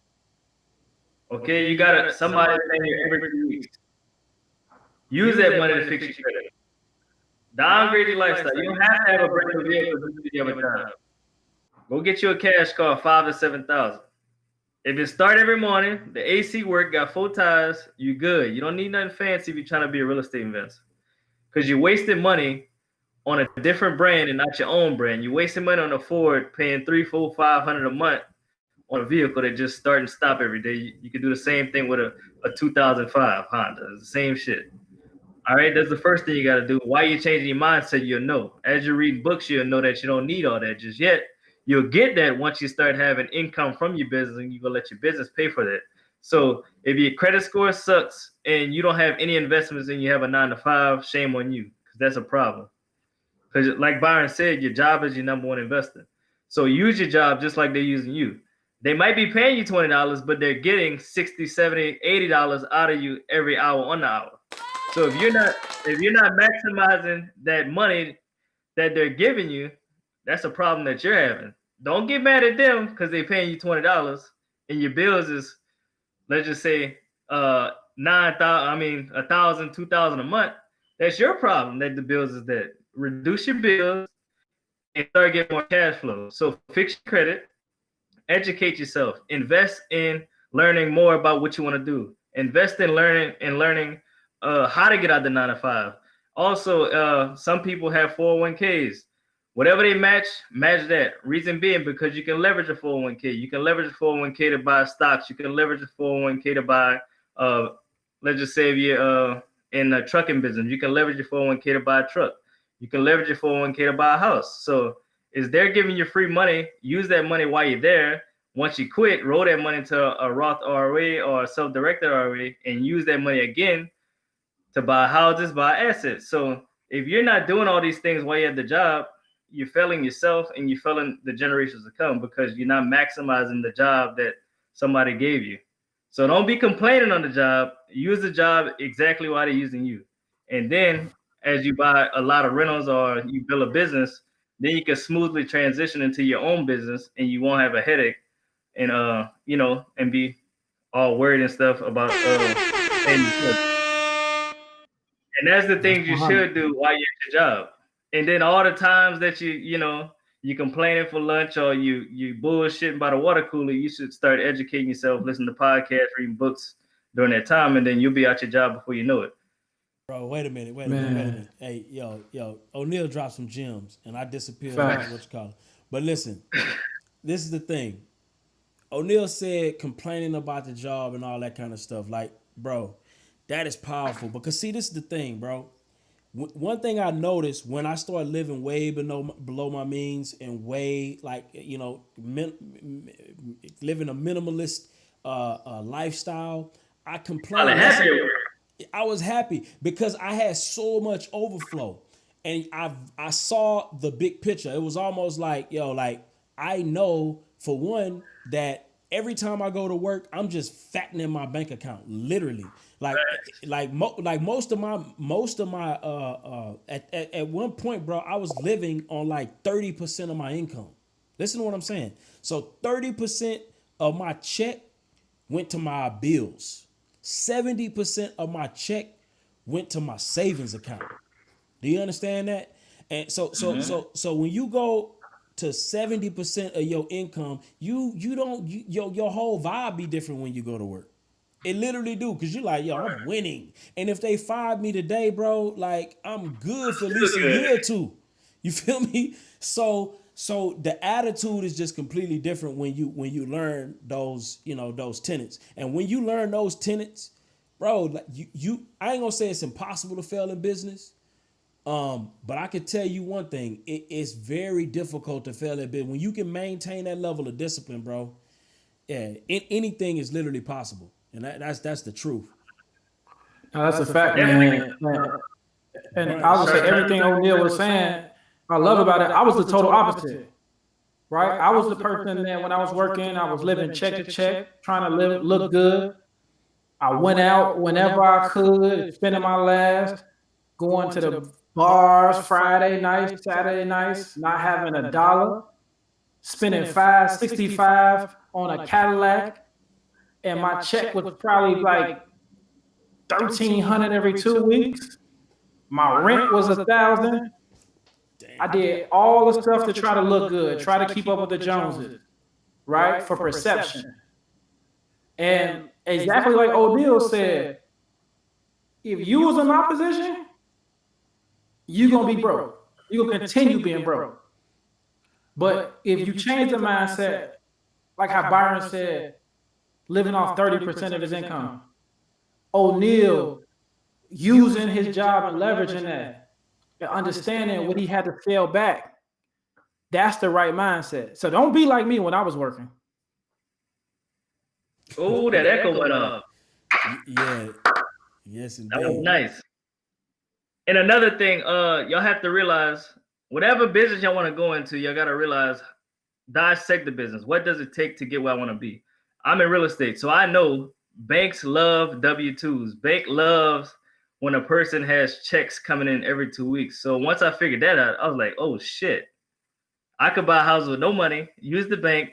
Okay, you got somebody paying you every 2 weeks. Use that money to fix your credit. Downgrade your lifestyle. You don't have to have a brand new vehicle to you have a job. Go get you a cash car, $5,000 to $7,000. If it start every morning, the AC work, got 4 tires, you good. You don't need nothing fancy if you're trying to be a real estate investor. Because you're wasting money on a different brand and not your own brand. You're wasting money on a Ford, paying $300, $400, $500 a month on a vehicle that just start and stop every day. You can do the same thing with a 2005 Honda. It's the same shit. All right, that's the first thing you got to do. Why you changing your mindset, you'll know. As you read books, you'll know that you don't need all that just yet. You'll get that once you start having income from your business, and you're going to let your business pay for that. So if your credit score sucks and you don't have any investments and you have a 9 to 5, shame on you, because that's a problem. Because like Byron said, your job is your number one investor. So use your job just like they're using you. They might be paying you $20, but they're getting $60, $70, $80 out of you every hour on the hour. So if you're not maximizing that money that they're giving you, that's a problem that you're having. Don't get mad at them because they're paying you $20 and your bills is, let's just say, $1,000, $2,000 a month. That's your problem that the bills is that. Reduce your bills and start getting more cash flow. So fix your credit, educate yourself, invest in learning more about what you want to do. Invest in learning how to get out the 9 to 5. Also, some people have 401ks. Whatever they match that. Reason being, because you can leverage a 401k. You can leverage a 401k to buy stocks. You can leverage a 401k to buy, let's just say if you're in a trucking business, you can leverage your 401k to buy a truck. You can leverage your 401k to buy a house. So is they're giving you free money, use that money while you're there. Once you quit, roll that money into a Roth IRA or a self-directed IRA and use that money again to buy houses, buy assets. So if you're not doing all these things while you're at the job, you're failing yourself and you're failing the generations to come because you're not maximizing the job that somebody gave you. So don't be complaining on the job. Use the job exactly why they're using you. And then as you buy a lot of rentals or you build a business, then you can smoothly transition into your own business and you won't have a headache and and be all worried and stuff about and that's the things you should do while you're at your job. And then all the times that you complaining for lunch or you bullshitting by the water cooler, you should start educating yourself, listen to podcasts, reading books during that time, and then you'll be out your job before you know it. Bro, wait a minute. Hey, yo, Oneil dropped some gems, and I disappeared. What you call it? But listen, this is the thing. Oneil said complaining about the job and all that kind of stuff. Like, bro, that is powerful. Because see, this is the thing, bro. One thing I noticed when I started living way below my means and way living a minimalist lifestyle, I complained. I was happy because I had so much overflow and I saw the big picture. It was almost like, I know for one that every time I go to work, I'm just fattening my bank account, literally. Like most of my at one point, bro, I was living on like 30% of my income. Listen to what I'm saying. So 30% of my check went to my bills. 70% of my check went to my savings account. Do you understand that? And so when you go to 70% of your income, your whole vibe be different when you go to work. It literally do, because you're like, yo, I'm winning. And if they fired me today, bro, like I'm good for at least a year or two. You feel me? So the attitude is just completely different when you learn those, those tenets. And when you learn those tenets, bro, like I ain't gonna say it's impossible to fail in business. But I can tell you one thing, it's very difficult to fail at business. When you can maintain that level of discipline, bro, yeah, anything is literally possible. And that's the truth. No, that's a fact, man. And I would say everything Oneil was saying, I love about it. I was the total opposite, right? I was the person that when I was working, I was living check to check, trying to look good. I went out whenever I could, spending my last, going to the bars Friday nights, Saturday nights, not having a dollar, spending $565 on a Cadillac, and my check was probably like $1,300 every 2 weeks. My rent was $1,000. I did all the stuff to try to look good, try to keep up with the Joneses, right? For perception. And exactly like Oneil said, if you was in my position, you're gonna be broke. You're gonna continue being broke. But if you change the mindset, like how Byron said, living off 30% of his income, Oneil using his job and leveraging that, and understanding what he had to scale back, that's the right mindset. So don't be like me when I was working. Oh, that echo went off. Yeah. Yes, indeed. That was nice. And another thing, y'all have to realize, whatever business y'all want to go into, y'all got to realize, dissect the business. What does it take to get where I want to be? I'm in real estate, so I know banks love W-2s. Bank loves when a person has checks coming in every 2 weeks. So once I figured that out, I was like, oh shit, I could buy a house with no money, use the bank,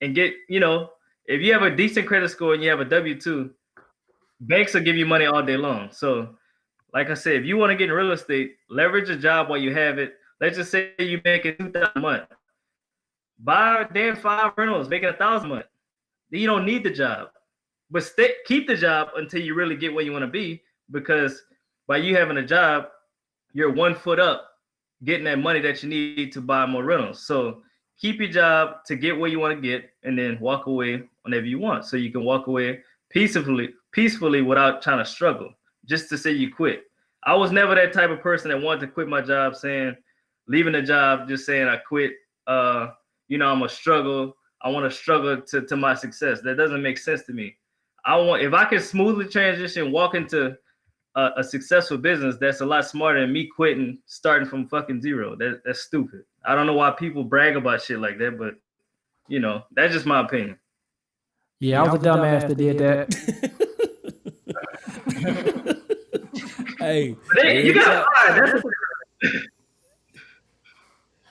and get, if you have a decent credit score and you have a W-2, banks will give you money all day long. So like I said, if you want to get in real estate, leverage a job while you have it. Let's just say you make it $2,000 a month. Buy damn 5 rentals, make it $1,000 a month. Then you don't need the job. But keep the job until you really get where you want to be, because by you having a job, you're 1 foot up getting that money that you need to buy more rentals. So keep your job to get where you want to get, and then walk away whenever you want. So you can walk away peacefully without trying to struggle, just to say you quit. I was never that type of person that wanted to quit my job, leaving the job, just saying I quit. I'm a struggle. I want to struggle to my success. That doesn't make sense to me. If I can smoothly transition, walk into a successful business, that's a lot smarter than me quitting, starting from fucking zero. That's stupid. I don't know why people brag about shit like that, but that's just my opinion. Yeah, I was a dumbass that did that. Hey, you gotta find.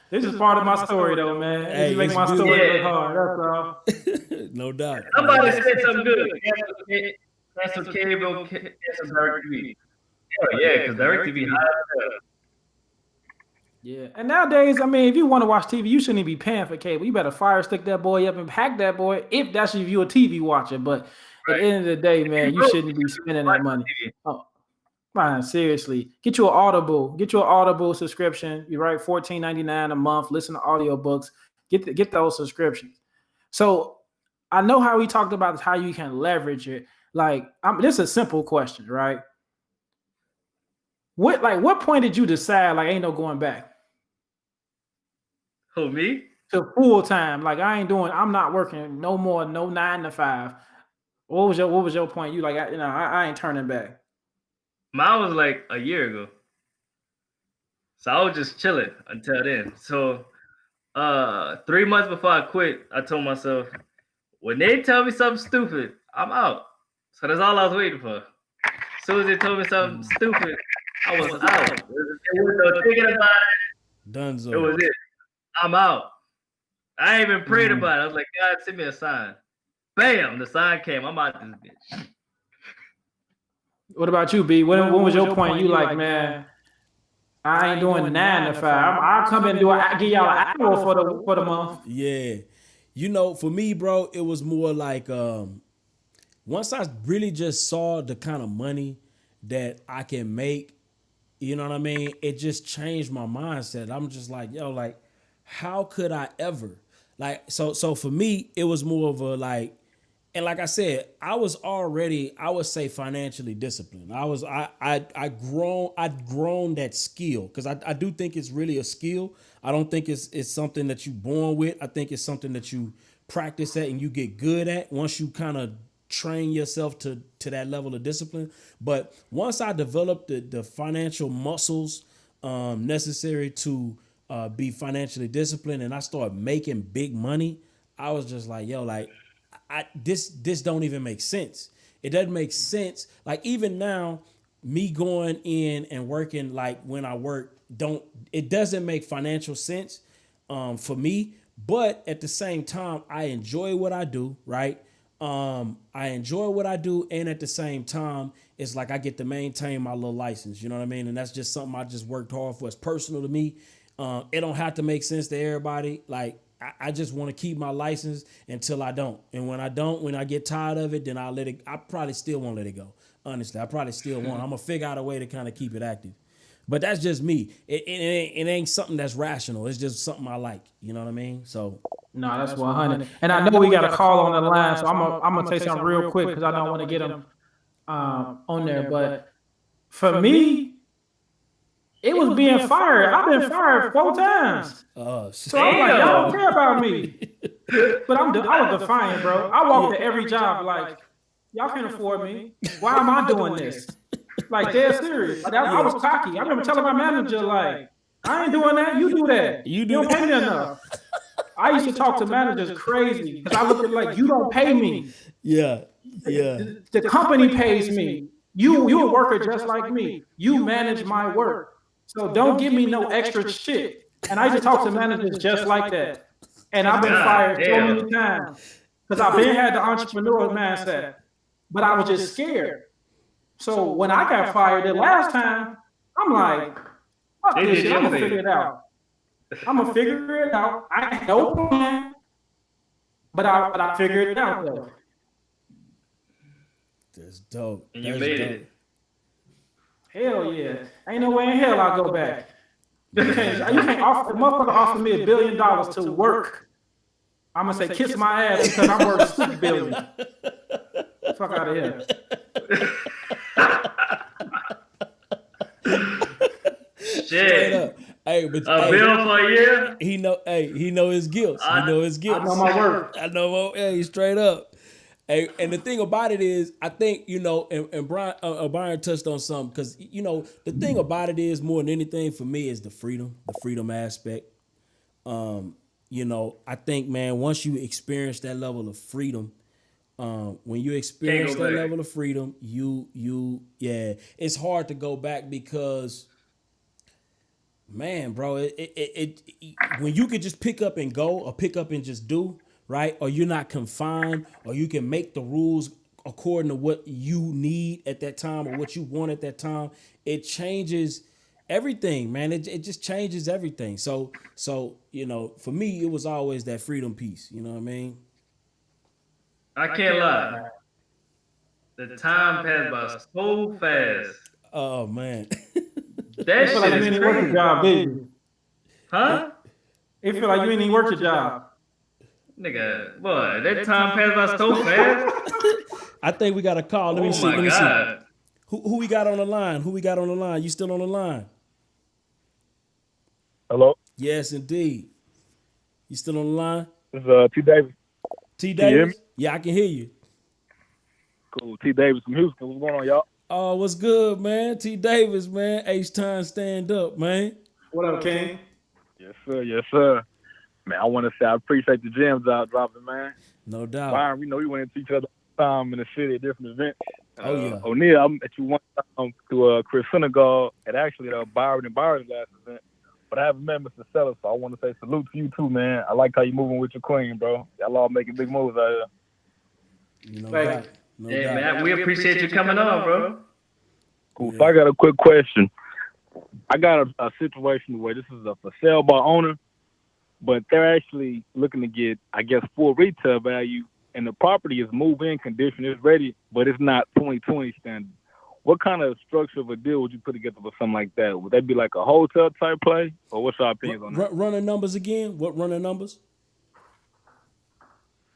This is part of my story, though, man. Hey, it makes my story look hard. That's all. No doubt. Somebody said something good. Cancel cable, cancel DirecTV. Yeah, because DirecTV high. Yeah, and nowadays, I mean, if you want to watch TV, you shouldn't even be paying for cable. You better fire stick that boy up and hack that boy if that's if you're a TV watcher. But at the end of the day, man, you shouldn't be spending that money. Oh, man, seriously. Get you an Audible subscription. You're right, $14.99 a month. Listen to audiobooks. Get those subscriptions. So I know how we talked about how you can leverage it. Like, this is a simple question, right? What point did you decide like ain't no going back? Who, me? To full time. Like I'm not working no more, no 9 to 5. What was your point? You like, I ain't turning back. Mine was like a year ago. So I was just chilling until then. So 3 months before I quit, I told myself, When they tell me something stupid, I'm out. So that's all I was waiting for. As soon as they told me something stupid, I was out. It was no thinking about it. Dunzo. It was it. I'm out. I ain't even prayed about it. I was like, God, send me a sign. Bam, the sign came. I'm out this bitch. What about you, B? When was your point? You like, man, I ain't doing 9 to 5. I'll come in and give y'all an hour for the month. Yeah. You know, for me, bro, it was more like once I really just saw the kind of money that I can make, you know what I mean? It just changed my mindset. I'm just like, yo, like, how could I ever? Like, so for me, it was more of a like, and like I said, I was already, I would say, financially disciplined. I'd grown that skill, because I do think it's really a skill. I don't think it's something that you born with. I think it's something that you practice at and you get good at once you kind of train yourself to that level of discipline. But once I developed the financial muscles necessary to be financially disciplined, and I started making big money, I was just like, yo, like, this don't even make sense. It doesn't make sense. Like, even now, me going in and working, like when I work, it doesn't make financial sense for me. But at the same time, I enjoy what I do, right? I enjoy what I do, and at the same time, it's like I get to maintain my little license. You know what I mean? And that's just something I just worked hard for. It's personal to me. It don't have to make sense to everybody. Like, I just want to keep my license until I don't. And when I get tired of it, then I'll let it. I probably still won't let it go. Honestly, I probably still won't. I'm gonna figure out a way to kind of keep it active. But that's just me. It ain't something that's rational. It's just something I like. You know what I mean? So. No, that's 100. And I know we got a call on the line, so I'm gonna say something real quick because I don't want to get them on there. But for me, it was being fired. I've been fired 4 times. So I'm like, y'all don't care about me. But I was defiant, bro. I walked to every job like, y'all can't afford me. Why am I doing this? Like, dead serious. Like, I was cocky. I remember telling my manager, like, I ain't doing that. You do that. You don't pay me enough. I used to talk to managers crazy because I looked at like, you don't pay me. Yeah. The company pays me. You a worker just like me. You manage my work. So don't give me no extra shit. And I used to talk to managers just like that. And I've been fired so many times because I've been had the entrepreneur mindset, but I was just scared. So when I got fired the last time, I'm like, fuck this shit. I'm gonna figure it out. I had no plan, but I figured it out though. That's dope. And you made it. Hell yeah. Ain't no way in hell I'll go back. You can't offer, the motherfucker offered me $1 billion to work. I'm gonna say kiss my ass because I'm worth $6 billion. Fuck out of here. Shit. Hey, but a bill for a year? He know his gifts. I know my work. I know. Hey, straight up. Hey, and the thing about it is, I think, you know, and Byron touched on something, because, you know, the thing about it is, more than anything for me, is the freedom aspect. You know, I think, man, once you experience that level of freedom, when you experience that level of freedom, it's hard to go back, because, man, bro, it when you could just pick up and go, or pick up and just do, right? Or you're not confined, or you can make the rules according to what you need at that time or what you want at that time. It changes everything, man. It just changes everything. So, you know, for me, it was always that freedom piece. You know what I mean? I can't lie. The time passed by so fast. Oh, man. That shit like you is ain't work your job, did you? Huh? It feel like you ain't even work your job. Nigga, boy, that time passed by so fast. I think we got a call. Let me see. Who we got on the line? You still on the line? Hello? Yes, indeed. You still on the line? This is T. Davis. T. Can you hear Davis? Yeah, I can hear you. Cool. T. Davis from Houston. What's going on, y'all? Oh, what's good, man? T. Davis, man. H-Time stand up, man. What up, King? Yes, sir. Yes, sir. Man, I want to say I appreciate the gems out dropping, man. No doubt. Byron, we know we went into each other time in the city at different events. Oh, yeah. Oneil, I met you one time through Chris Senegal at actually Byron and Byron's last event. But I haven't met Mr. Sellers, so I want to say salute to you too, man. I like how you moving with your queen, bro. Y'all all making big moves out here. You know, Right. no Yeah, doubt. man, we appreciate you coming on, bro. Cool. Yeah. So I got a quick question. I got a situation where this is a for sale by owner, but they're actually looking to get, I guess, full retail value, and the property is move-in condition, it's ready, but it's not 2020 standard. What kind of structure of a deal would you put together for something like that? Would that be like a hotel type play, or what's your opinion on that? Run the numbers again. What run the numbers?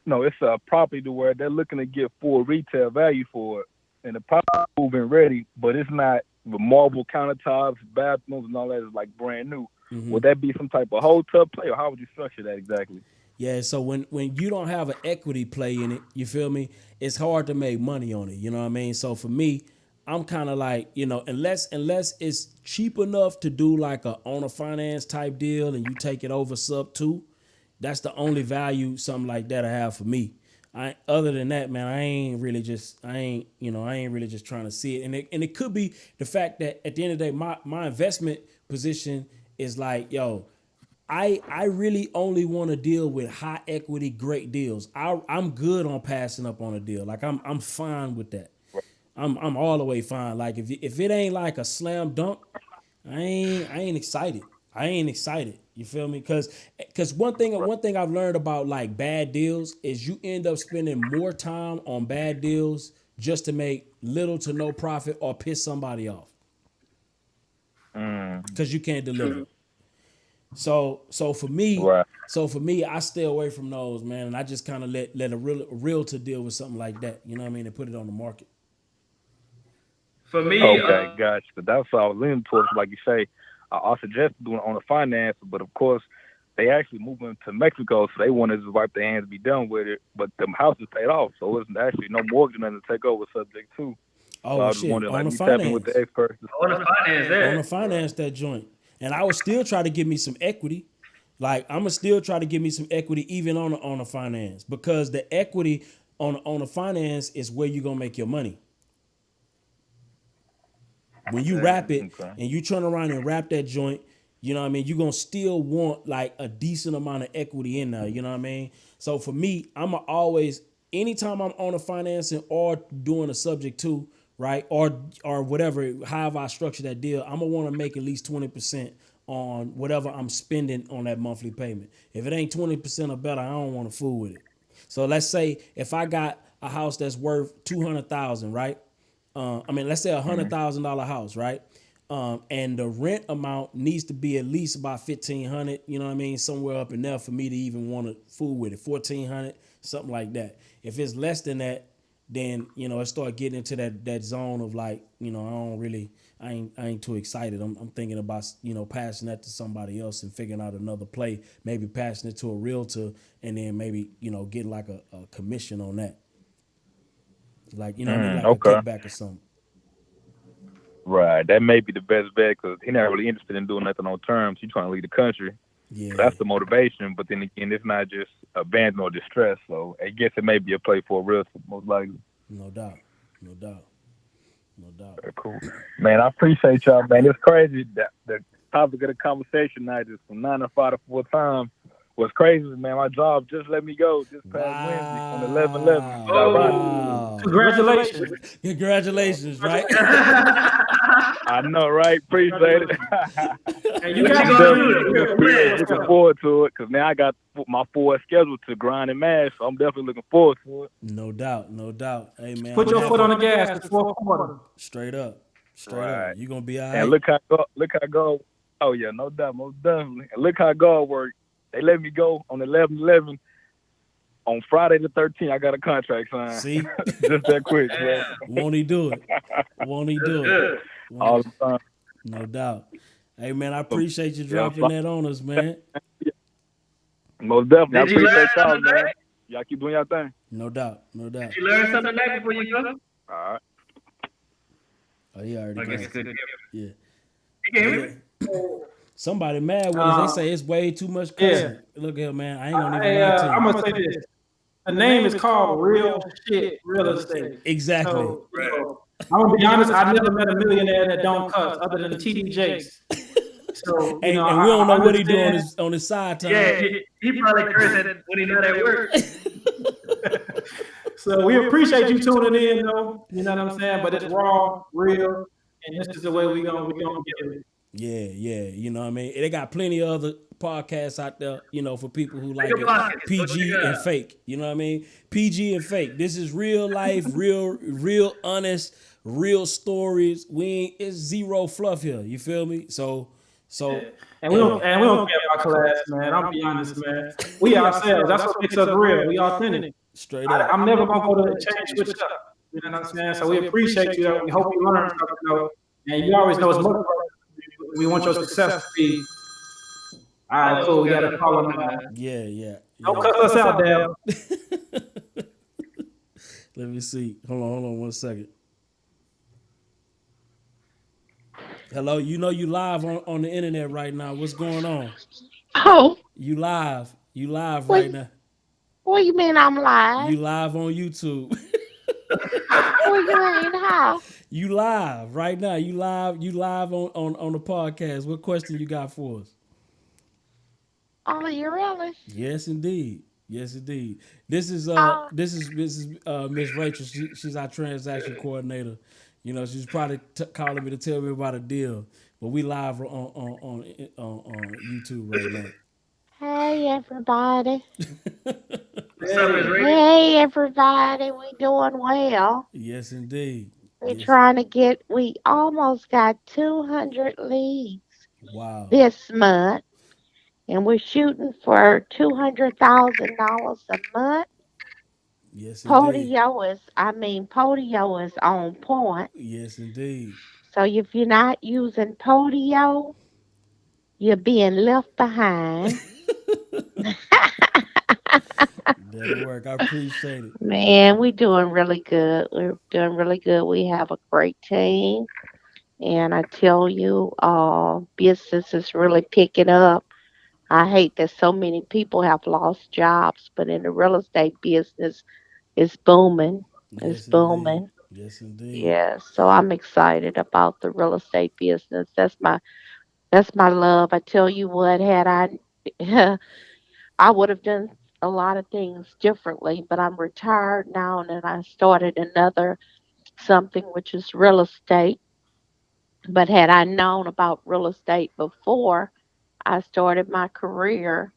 No, it's a property to where they're looking to get full retail value for it, and the property is move-in ready, but it's not the marble countertops, bathrooms, and all that is like brand new. Mm-hmm. Would that be some type of hotel play, or how would you structure that exactly? Yeah, so when you don't have an equity play in it, you feel me? It's hard to make money on it. You know what I mean? So for me, I'm kind of like, you know, unless it's cheap enough to do like a owner finance type deal and you take it over sub 2, that's the only value something like that I have for me. Other than that, man, I ain't really just trying to see it. And it could be the fact that at the end of the day, my investment position is like, yo, I really only want to deal with high equity, great deals. I'm good on passing up on a deal. Like I'm fine with that. I'm all the way fine. Like if it ain't like a slam dunk, I ain't excited. I ain't excited. You feel me? Cause one thing I've learned about like bad deals is you end up spending more time on bad deals just to make little to no profit or piss somebody off. Cause you can't deliver. So for me, I stay away from those, man, and I just kind of let a realtor deal with something like that. You know what I mean? And put it on the market. For me, Okay, gotcha. That's what I was leaning towards. Like you say, I suggest doing it on the finance, but of course, they actually moving to Mexico, so they want to just wipe their hands and be done with it. But the house is paid off, so it's actually no mortgage and nothing to take over subject to. Oh, so I was shit. wondering, On like, the you tapping finance. with the experts. on the finance there. On the finance that joint. And I would still try to give me some equity. Like I'm gonna still try to give me some equity even on the finance, because the equity on the finance is where you're gonna make your money. When you wrap it and you turn around and wrap that joint, you know what I mean? You're going to still want like a decent amount of equity in there. You know what I mean? So for me, I'm always, anytime I'm on a financing or doing a subject to, right? Or whatever, however I structure that deal, I'm going to want to make at least 20% on whatever I'm spending on that monthly payment. If it ain't 20% or better, I don't want to fool with it. So let's say if I got a house that's worth $200,000, right? Let's say $100,000 house, right? And the rent amount needs to be at least about $1,500, you know what I mean? Somewhere up in there for me to even want to fool with it. $1,400, something like that. If it's less than that, then, you know, it start getting into that zone of like, you know, I ain't too excited. I'm thinking about, you know, passing that to somebody else and figuring out another play, maybe passing it to a realtor and then maybe, you know, getting like a commission on that. Like, you know, like a kickback or something. Right. That may be the best bet because he's not really interested in doing nothing on terms. He's trying to leave the country. Yeah. So that's the motivation. But then again, it's not just abandon or distress. So I guess it may be a play for a real, most likely. No doubt. Very cool. Man, I appreciate y'all, man. It's crazy that the topic of the conversation tonight is from 9 to 5 to full-time. What's crazy is, man, my job just let me go this past Wednesday on 11/11. Wow. Congratulations, right? I know, right? Appreciate it. And you got to do it. Looking forward to it because now I got my full schedule to grind and mash, so I'm definitely looking forward to it. No doubt. Hey, man. Put your foot on the gas. The fourth quarter. Straight up. Right. You're going to be all right. And look how God. Oh, yeah, no doubt, most definitely. And look how God worked. They let me go on 11/11. On Friday the 13th, I got a contract signed. See? Just that quick, bro. Won't he do it? All the time. No doubt. Hey, man, I appreciate you dropping that on us, man. Most definitely. I Did you appreciate y'all, learn man. Y'all keep doing your thing. No doubt. Did you learn something tonight before you go? All right. Oh, he already I guess got it's good. Yeah. You can hear me? Somebody mad with us. They say it's way too much cussing. Look here, man. I ain't gonna even lie to you. I'm gonna say this. The name is called Real Shit Real Estate. Exactly. So, I'm gonna be honest. I never met a millionaire that don't cuss, other than TD Jakes. So, and we don't know what he do on his side time. Yeah, he probably cursing when he not at work. So we appreciate you tuning in, though. You know what I'm saying? But it's raw, real, and this is the way we gonna get it. Yeah. You know what I mean? They got plenty of other podcasts out there, you know, for people who like it. PG and fake. You know what I mean? PG and fake. This is real life, real honest, real stories. It's zero fluff here. You feel me? So and we don't care about class, man. I'll be honest, man. We ourselves. That's what makes us real. We authentic. Straight up. I'm never gonna go to change switch up. You know what I'm saying? So we appreciate you. We hope you learn something, though. And you always know it's more. We want your success to be. All right, cool. We got to follow him. Yeah. Don't cut us out, Dale. Let me see. Hold on 1 second. Hello, you know you live on the internet right now. What's going on? Oh. You live right now. What do you mean I'm live? You live on YouTube. What do you mean how? You live right now. You live on the podcast. What question you got for us? Oh, you really? Yes, indeed. This is Miss Rachel. She's our transaction coordinator. You know, she's probably calling me to tell me about a deal, but we live on YouTube right now. Hey everybody. What's up, Miss Rachel? Hey everybody. We doing well. Yes, indeed. We're trying to we almost got 200 leads. Wow. This month. And we're shooting for $200,000 a month. Yes, indeed. Podio is on point. Yes, indeed. So if you're not using Podio, you're being left behind. That'll work. I appreciate it. Man, we're doing really good. We have a great team. And I tell you, business is really picking up. I hate that so many people have lost jobs, but in the real estate business, it's booming. It's booming. Yes, indeed. Yeah, so I'm excited about the real estate business. That's my love. I tell you what, had I would have done a lot of things differently, but I'm retired now, and I started another something, which is real estate. But had I known about real estate before I started my career,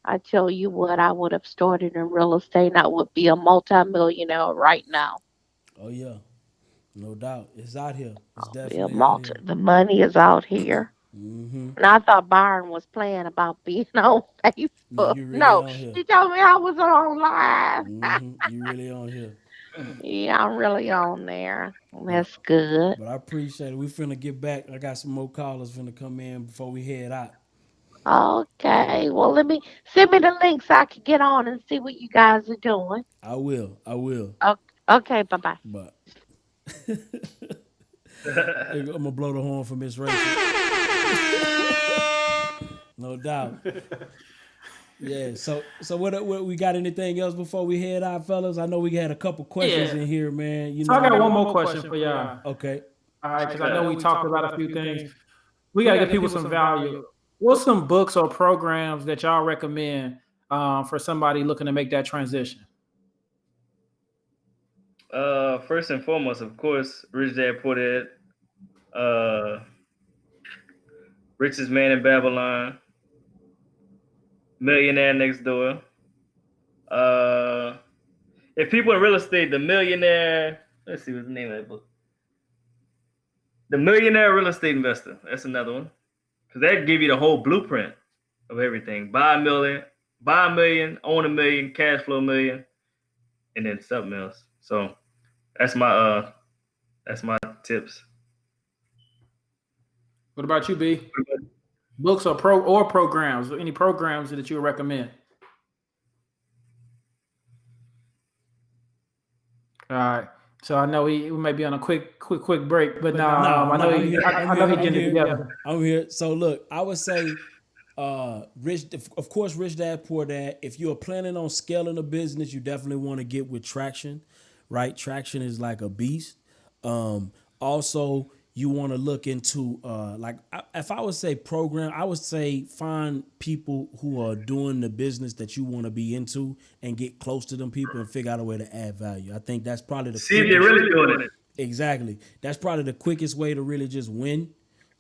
I tell you what, I would have started in real estate and I would be a multimillionaire right now. Oh, yeah. No doubt. It's out here. It's definitely out here. The money is out here. Mm-hmm. And I thought Byron was playing about being on Facebook. No, he told me I was on live. Mm-hmm. You really on here. Yeah, I'm really on there. That's good. But I appreciate it. We finna get back. I got some more callers finna come in before we head out. Okay. Well, send me the link so I can get on and see what you guys are doing. I will. Okay. Bye-bye. But I'm gonna blow the horn for Miss Rachel. No doubt. Yeah. So what we got? Anything else before we head out, fellas? I know we had a couple questions in here, man. I got one more question for y'all. Okay. All right, because I know we talked about a few things. We gotta give people some value. What's some books or programs that y'all recommend for somebody looking to make that transition? First and foremost, of course, Rich Dad Poor Dad, Richest Man in Babylon, Millionaire Next Door. If people in real estate, The Millionaire, let's see what's the name of that book. The Millionaire Real Estate Investor. That's another one. Because that give you the whole blueprint of everything. Buy a million, own $1 million, cash flow $1 million, and then something else. So that's my tips. What about you, B? Books or programs? Any programs that you would recommend? All right. So I know we may be on a quick break, but No, I know I'm he here. I know he getting it together. I'm here. So look, I would say, of course, Rich Dad Poor Dad. If you're planning on scaling a business, you definitely want to get with traction, right? Traction is like a beast. Also, you want to look into if I would say program, I would say find people who are doing the business that you want to be into and get close to them people and figure out a way to add value. I think that's probably the See if they're really doing it. Exactly. That's probably the quickest way to really just win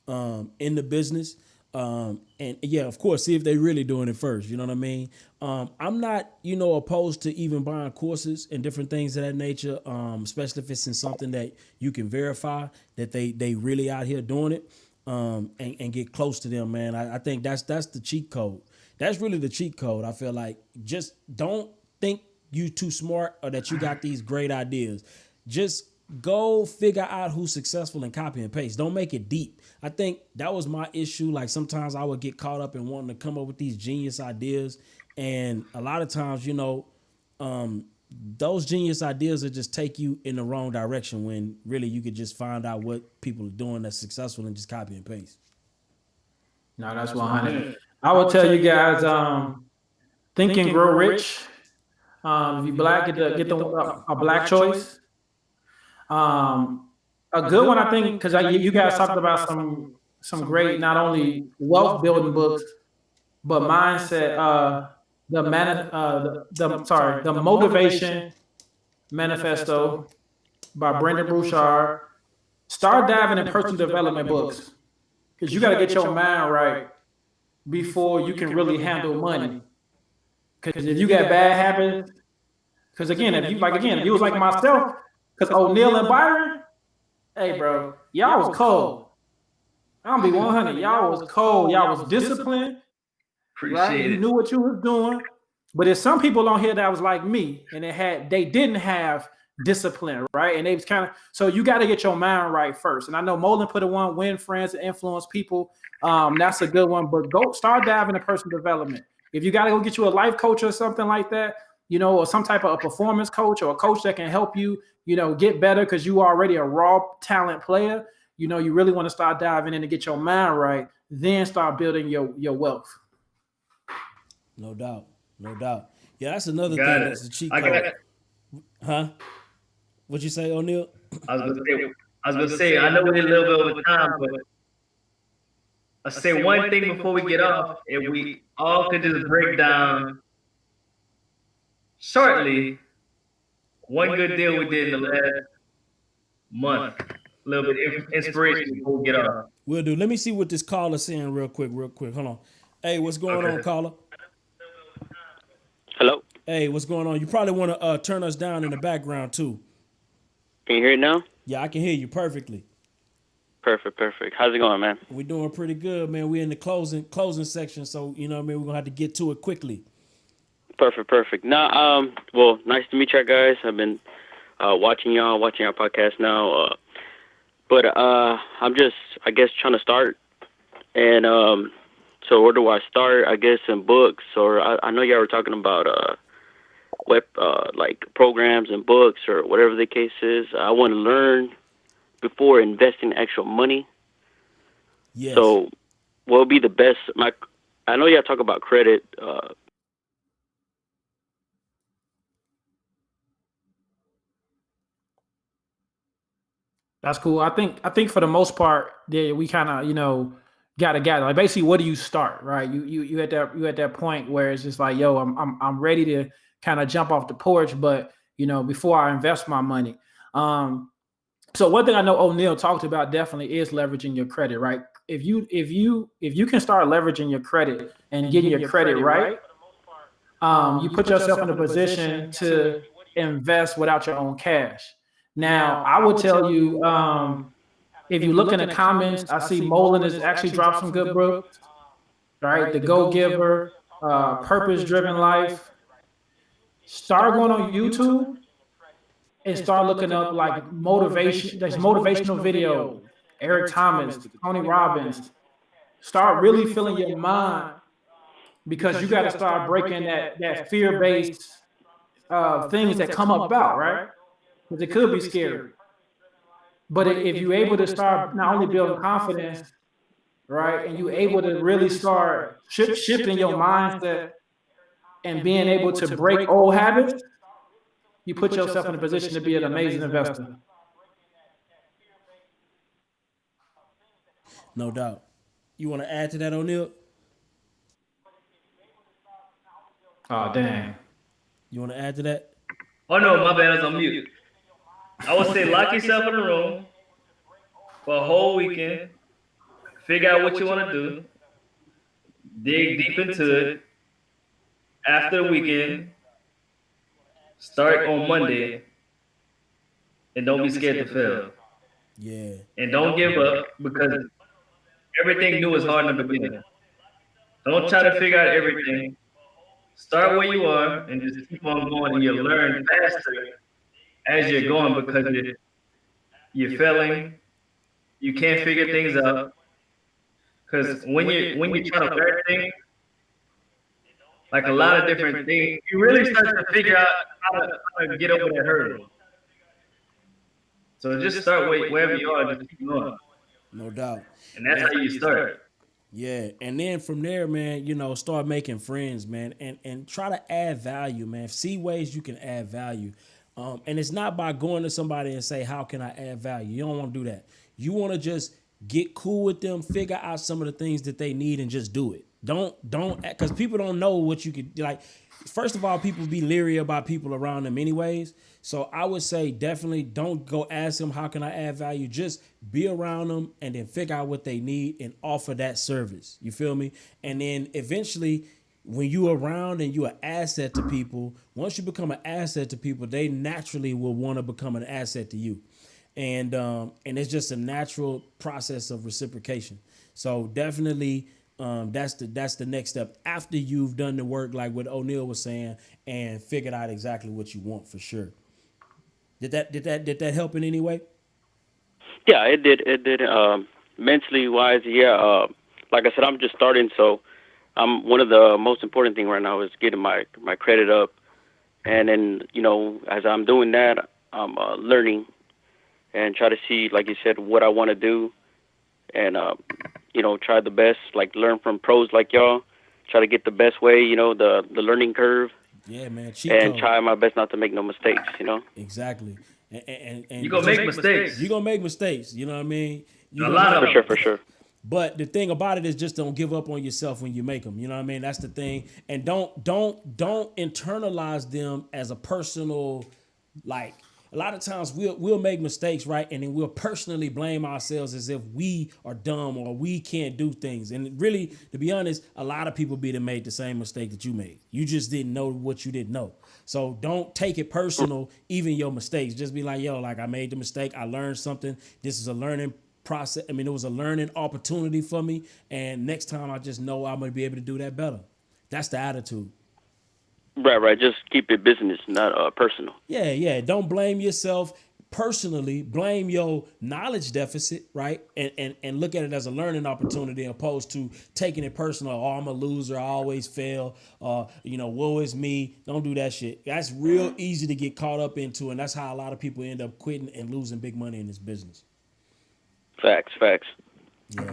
in the business. And yeah, of course, see if they really doing it first. You know what I mean? I'm not, opposed to even buying courses and different things of that nature, especially if it's in something that you can verify that they really out here doing it, and get close to them, man. I think that's the cheat code. That's really the cheat code. I feel like just don't think you too smart or that you got these great ideas. Just go figure out who's successful and copy and paste. Don't make it deep. I think that was my issue. Like sometimes I would get caught up in wanting to come up with these genius ideas. And a lot of times, those genius ideas will just take you in the wrong direction when really you could just find out what people are doing that's successful and just copy and paste. No, that's 100. I will tell you guys, Think and Grow Rich. If you black, get a black choice. A good one, I think, because you guys talked about some great, not only wealth building books, but mindset. The Motivation Manifesto by Brendan Burchard. Start diving in personal development books, because you got to get your mind right before you can really handle money. Because if you got bad habits, because again, if you was like myself, because Oneil and Byron, hey bro, y'all was cold. I'm gonna be 100. Y'all was cold. Y'all was disciplined. Right? You knew what you was doing. But there's some people on here that was like me, and they didn't have discipline, right? And they was kind of, so you got to get your mind right first. And I know Molin put it one, win friends and influence people. That's a good one. But go start diving in personal development. If you got to go get you a life coach or something like that, or some type of a performance coach or a coach that can help you, get better because you are already a raw talent player. You really want to start diving in and get your mind right, then start building your wealth. No doubt. Yeah, that's another thing that's a cheat code. Huh? What'd you say, Oneil? I was gonna say, I know we're a little bit over time, but I'll say one thing before we get off. If we all could just break down shortly one good deal we did in the last month. A little bit of inspiration before we get off. Will do. Let me see what this caller's saying real quick. Hold on. Hey, what's going on, caller? Hello. Hey, what's going on? You probably want to turn us down in the background too. Can you hear it now? Yeah, I can hear you perfectly. Perfect. How's it going, man? We're doing pretty good, man. We're in the closing section, so we're gonna have to get to it quickly. Perfect. Now, well, nice to meet you guys. I've been watching our podcast now, but I'm just, I guess, trying to start. And so where do I start? I guess in books, or I know y'all were talking about web like programs and books or whatever the case is. I want to learn before investing actual money. Yes. So what would be the best? I know y'all talk about credit. That's cool. I think for the most part, yeah, we kind of got to gather. Like basically, what do you start, right? You at that point where it's just like, yo, I'm ready to kind of jump off the porch, but before I invest my money. So one thing I know Oneil talked about definitely is leveraging your credit, right? If you can start leveraging your credit and getting your credit right, you put yourself in a position to invest without your own cash. Now, I would tell you, if you look in the comments, I see Molin has actually dropped some good books, right? The Go-Giver, Purpose Driven Life. Start going on YouTube and start looking up like motivation. There's motivational video, Eric Thomas, Tony Robbins. Start really filling your mind, because you got to start breaking that fear-based things that come about, right? because it could be scary. But if you're able to start not only building confidence, right, and you're able to really start shifting your mindset and being able to break old habits, you put yourself in a position to be an amazing investor. No doubt. You want to add to that, Oneil? Oh, dang. You want to add to that? Oh no, my bad, I was on mute. I would say lock yourself in a room for a whole weekend. Figure out what you want to do. Dig deep into it. After the weekend, start on Monday, and don't be scared to fail. Yeah. And don't give up, because everything new is hard in the beginning. Don't try to figure out everything. Start where you are and just keep on going, and you'll learn faster as you're going, because you're failing. You can't figure things out. Because when you try to learn things, like a lot of different things, you really start to figure out how to get over that hurdle. So just start wherever you are, just keep going. No doubt. And that's how you start. Yeah, and then from there, man, start making friends, man, and try to add value, man. See ways you can add value. And it's not by going to somebody and say, how can I add value? You don't want to do that. You want to just get cool with them, figure out some of the things that they need, and just do it. Don't, because people don't know what you could, like, first of all, people be leery about people around them anyways. So I would say definitely don't go ask them, how can I add value? Just be around them and then figure out what they need and offer that service. You feel me? And then eventually, when you around and you're an asset to people, once you become an asset to people, they naturally will want to become an asset to you. And it's just a natural process of reciprocation. So definitely, that's the next step after you've done the work, like what Oneil was saying, and figured out exactly what you want for sure. Did that help in any way? Yeah, it did. It did. Mentally wise, yeah. Like I said, I'm just starting, so one of the most important thing right now is getting my credit up, and then as I'm doing that, I'm learning and try to see, like you said, what I want to do, and try the best, like learn from pros like y'all, try to get the best way, the learning curve. Yeah, man. And try my best not to make no mistakes, Exactly. And you're going to make mistakes. You're going to make mistakes. You know what I mean? A lot of them. For sure. But the thing about it is just don't give up on yourself when you make them. You know what I mean? That's the thing. And don't internalize them as a personal, like, a lot of times we'll make mistakes, right? And then we'll personally blame ourselves as if we are dumb or we can't do things. And really, to be honest, a lot of people made the same mistake that you made. You just didn't know what you didn't know. So don't take it personal, even your mistakes. Just be like, yo, like, I made the mistake. I learned something. This is a learning process. I mean, it was a learning opportunity for me. And next time I just know I'm going to be able to do that better. That's the attitude. Right. Just keep it business, not personal. Yeah. Don't blame yourself personally. Blame your knowledge deficit, right? And look at it as a learning opportunity, opposed to taking it personal. Oh, I'm a loser. I always fail. Woe is me. Don't do that shit. That's real easy to get caught up into, and that's how a lot of people end up quitting and losing big money in this business. Facts. Yeah.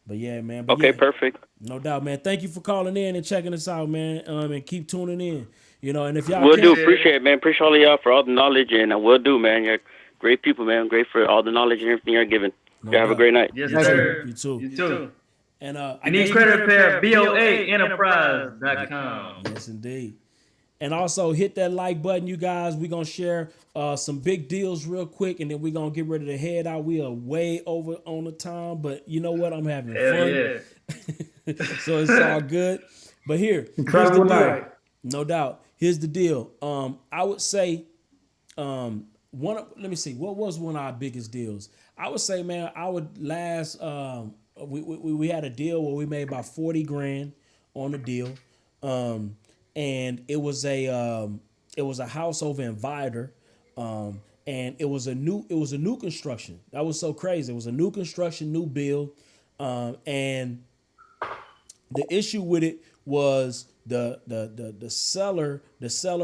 But yeah, man. Okay, perfect. No doubt, man. Thank you for calling in and checking us out, man. And keep tuning in. And if y'all will do, appreciate it, man. Appreciate all of y'all for all the knowledge, and I will do, man. You're great people, man. Great for all the knowledge and everything you're giving. You have a great night. Yes, sir. You too. You too. And I need credit repair, BOAenterprise.com. Yes, indeed. And also hit that like button, you guys. We're going to share some big deals real quick, and then we're going to get ready to head out. We are way over on the time, but you know what? I'm having fun. Yeah. So it's all good. But here's the deal. No doubt. Here's the deal. I would say let me see. What was one of our biggest deals? I would say, man, we had a deal where we made about 40 grand on the deal. And it was a house over in Vider, and it was a new construction. That was so crazy. It was a new construction, new build, and the issue with it was the seller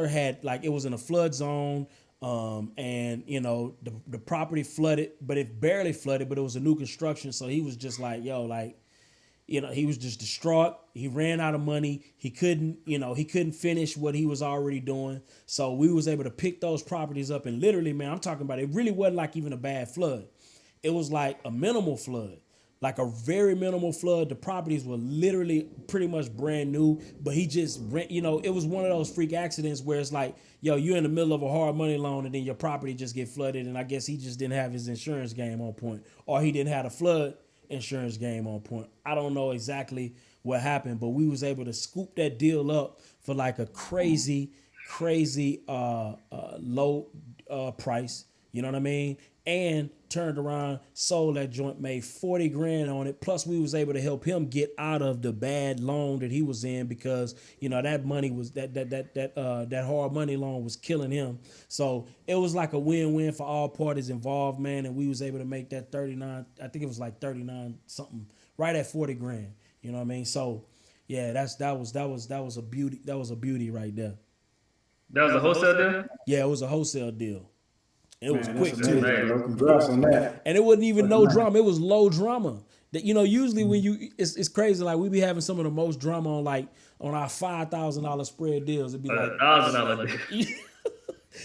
had, like, it was in a flood zone. And you know, the property flooded, but it barely flooded, but it was a new construction. So he was just like, yo, like, you know, he was just distraught. He ran out of money. He couldn't finish what he was already doing. So we was able to pick those properties up, and literally, man, I'm talking about, it really wasn't like even a bad flood. It was like a minimal flood, like a very minimal flood. The properties were literally pretty much brand new, but he just rent, you know, it was one of those freak accidents where it's like, yo, you're in the middle of a hard money loan and then your property just get flooded. And I guess he just didn't have his insurance game on point, or he didn't have a flood insurance game on point. I don't know exactly what happened, but we was able to scoop that deal up for like a crazy low price. You know what I mean? And turned around, sold that joint, made 40 grand on it. Plus we was able to help him get out of the bad loan that he was in, because, you know, that money was that hard money loan was killing him. So it was like a win-win for all parties involved, man. And we was able to make that 39, I think it was like 39 something, right at 40 grand. You know what I mean? So yeah, that was a beauty. That was a beauty right there. That was a wholesale deal? Yeah, it was a wholesale deal. It was Man, quick that's too. amazing, bro. Congrats on that. And it wasn't even no drama. It was low drama. That, you know, usually when it's crazy. Like we be having some of the most drama on our $5,000 spread deals. It'd be like $1,000.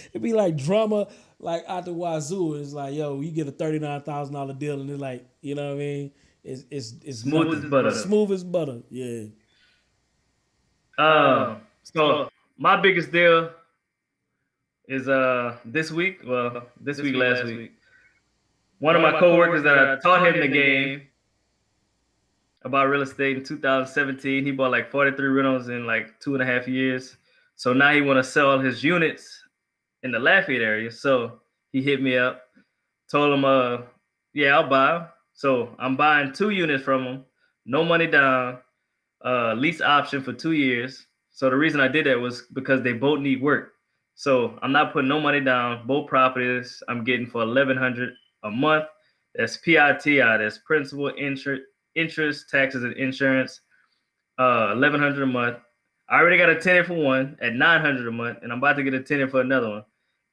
it'd be like drama like out the wazoo. It's like, yo, you get a $39,000 deal, and it's like, you know what I mean? It's Smooth as butter. Smooth as butter. Yeah. So my biggest deal is this week. Well, this week, last week. One of my coworkers that I taught him the game about real estate in 2017. He bought like 43 rentals in like 2.5 years. So now he want to sell his units in the Lafayette area. So he hit me up, told him, yeah, I'll buy them. So I'm buying 2 units from him, no money down, lease option for 2 years. So the reason I did that was because they both need work. So I'm not putting no money down. Both properties I'm getting for $1,100 a month. That's PITI. That's principal, interest, taxes, and insurance. $1,100 a month. I already got a tenant for one at $900 a month, and I'm about to get a tenant for another one.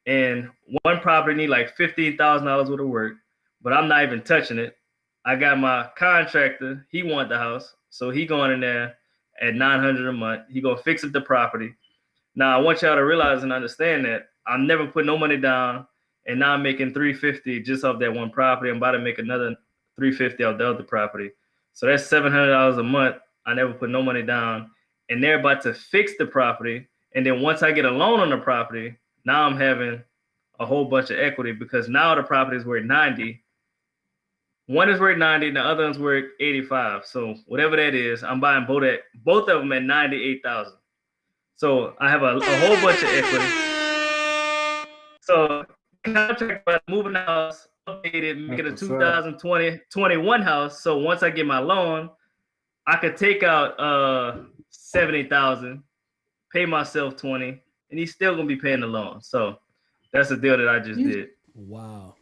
And one property need like $15,000 worth of work, but I'm not even touching it. I got my contractor. He want the house, so he going in there at $900 a month. He gonna fix up the property. Now, I want y'all to realize and understand that I'm never putting no money down, and now I'm making $350 just off that one property. I'm about to make another $350 off the other property. So that's $700 a month. I never put no money down, and they're about to fix the property. And then once I get a loan on the property, now I'm having a whole bunch of equity, because now the property is worth 90. One is worth 90, and the other one's worth 85. So whatever that is, I'm buying both of them at 98,000. So I have a whole bunch of equity. So contract about moving the house, updated, make it a 2021 house. So once I get my loan, I could take out $70,000, pay myself $20, and he's still gonna be paying the loan. So that's the deal that I just did. Wow.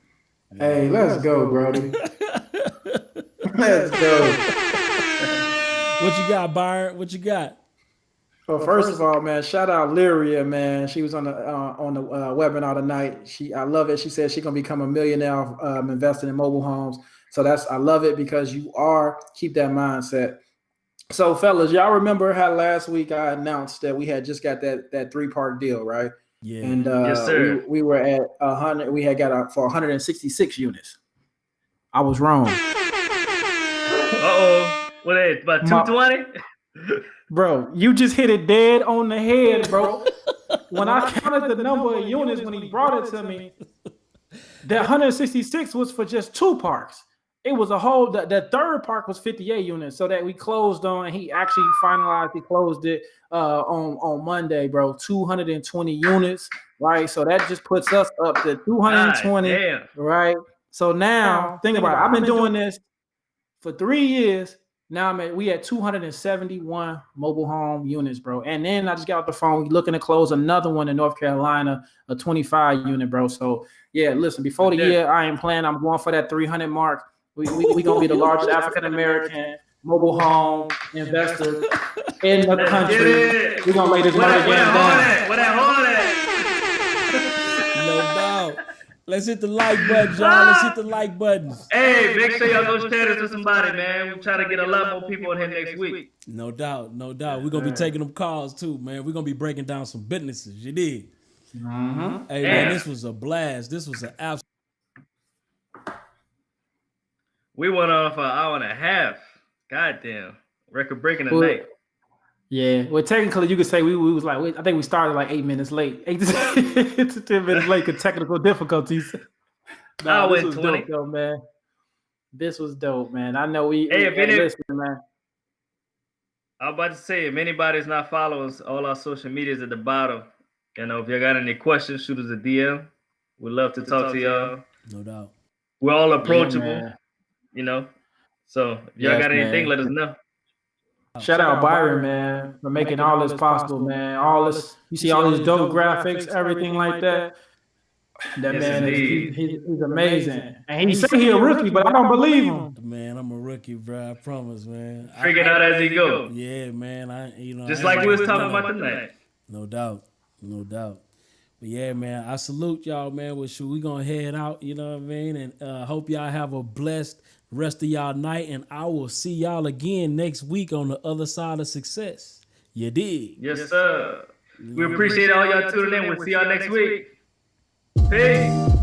Hey, let's go, Brody. Let's go. What you got, Byron? What you got? Well, first of all, man, shout out Lyria, man. She was on the webinar tonight. I love it. She said she's gonna become a millionaire investing in mobile homes. So I love it, because keep that mindset. So, fellas, y'all remember how last week I announced that we had just got that 3-part deal, right? Yeah. And yes, sir. we were at 100. We had got for 166 units. I was wrong. What is it, about 220? Bro, you just hit it dead on the head, bro. When I counted the number of units when he brought it to me, that 166 was for just 2 parks. It was a whole, the third park was 58 units, so that we closed on, and he actually he closed it on Monday, bro. 220 units, right? So that just puts us up to 220, right? So now, think about it. I've been doing this for 3 years. Now we at 271 mobile home units, bro. And then I just got off the phone. We're looking to close another one in North Carolina, a 25 unit, bro. So yeah, listen, before the year, I am planning. I'm going for that 300 mark. We gonna be the largest African American mobile home investor in the country. We're gonna lay this money down. Where that hole at? No Let's hit the like button, y'all. Let's hit the like buttons. Hey, make sure y'all go share this with somebody, man. We're trying to get a lot more people in here next week. No doubt, no doubt. We're gonna be taking them calls too, man. We're gonna be breaking down some businesses. You did. Hey man, this was a blast. This was an absolute. We went on for an hour and a half. Goddamn, record breaking tonight. Yeah, well, technically, you could say we was like, I think we started like 8 minutes late, 8 to 10 minutes late because technical difficulties. I this went was 20. dope, though, man. This was dope, man. I know we. Hey, listen, man. I'm about to say, if anybody's not following us, all our social media is at the bottom. You know, if you got any questions, shoot us a DM. We'd love to talk to y'all. No doubt. We're all approachable, Yeah, you know. So if y'all got anything, let us know. Shout out Byron, man, for making all this possible, man. All this, you see all these dope graphics, everything like that. That Yes, man indeed. he's amazing. And he said he a rookie, but I don't believe him. Man, I'm a rookie, bro. I promise, man. Figure it out as he go. Yeah, man. Just like we was talking about tonight. No doubt, no doubt. But yeah, man, I salute y'all, man. We gonna head out, you know what I mean? And hope y'all have a blessed rest of y'all night. And I will see y'all again next week on the other side of success. You dig? Yes, sir. We appreciate all y'all tuning in. We'll see y'all next week. Peace.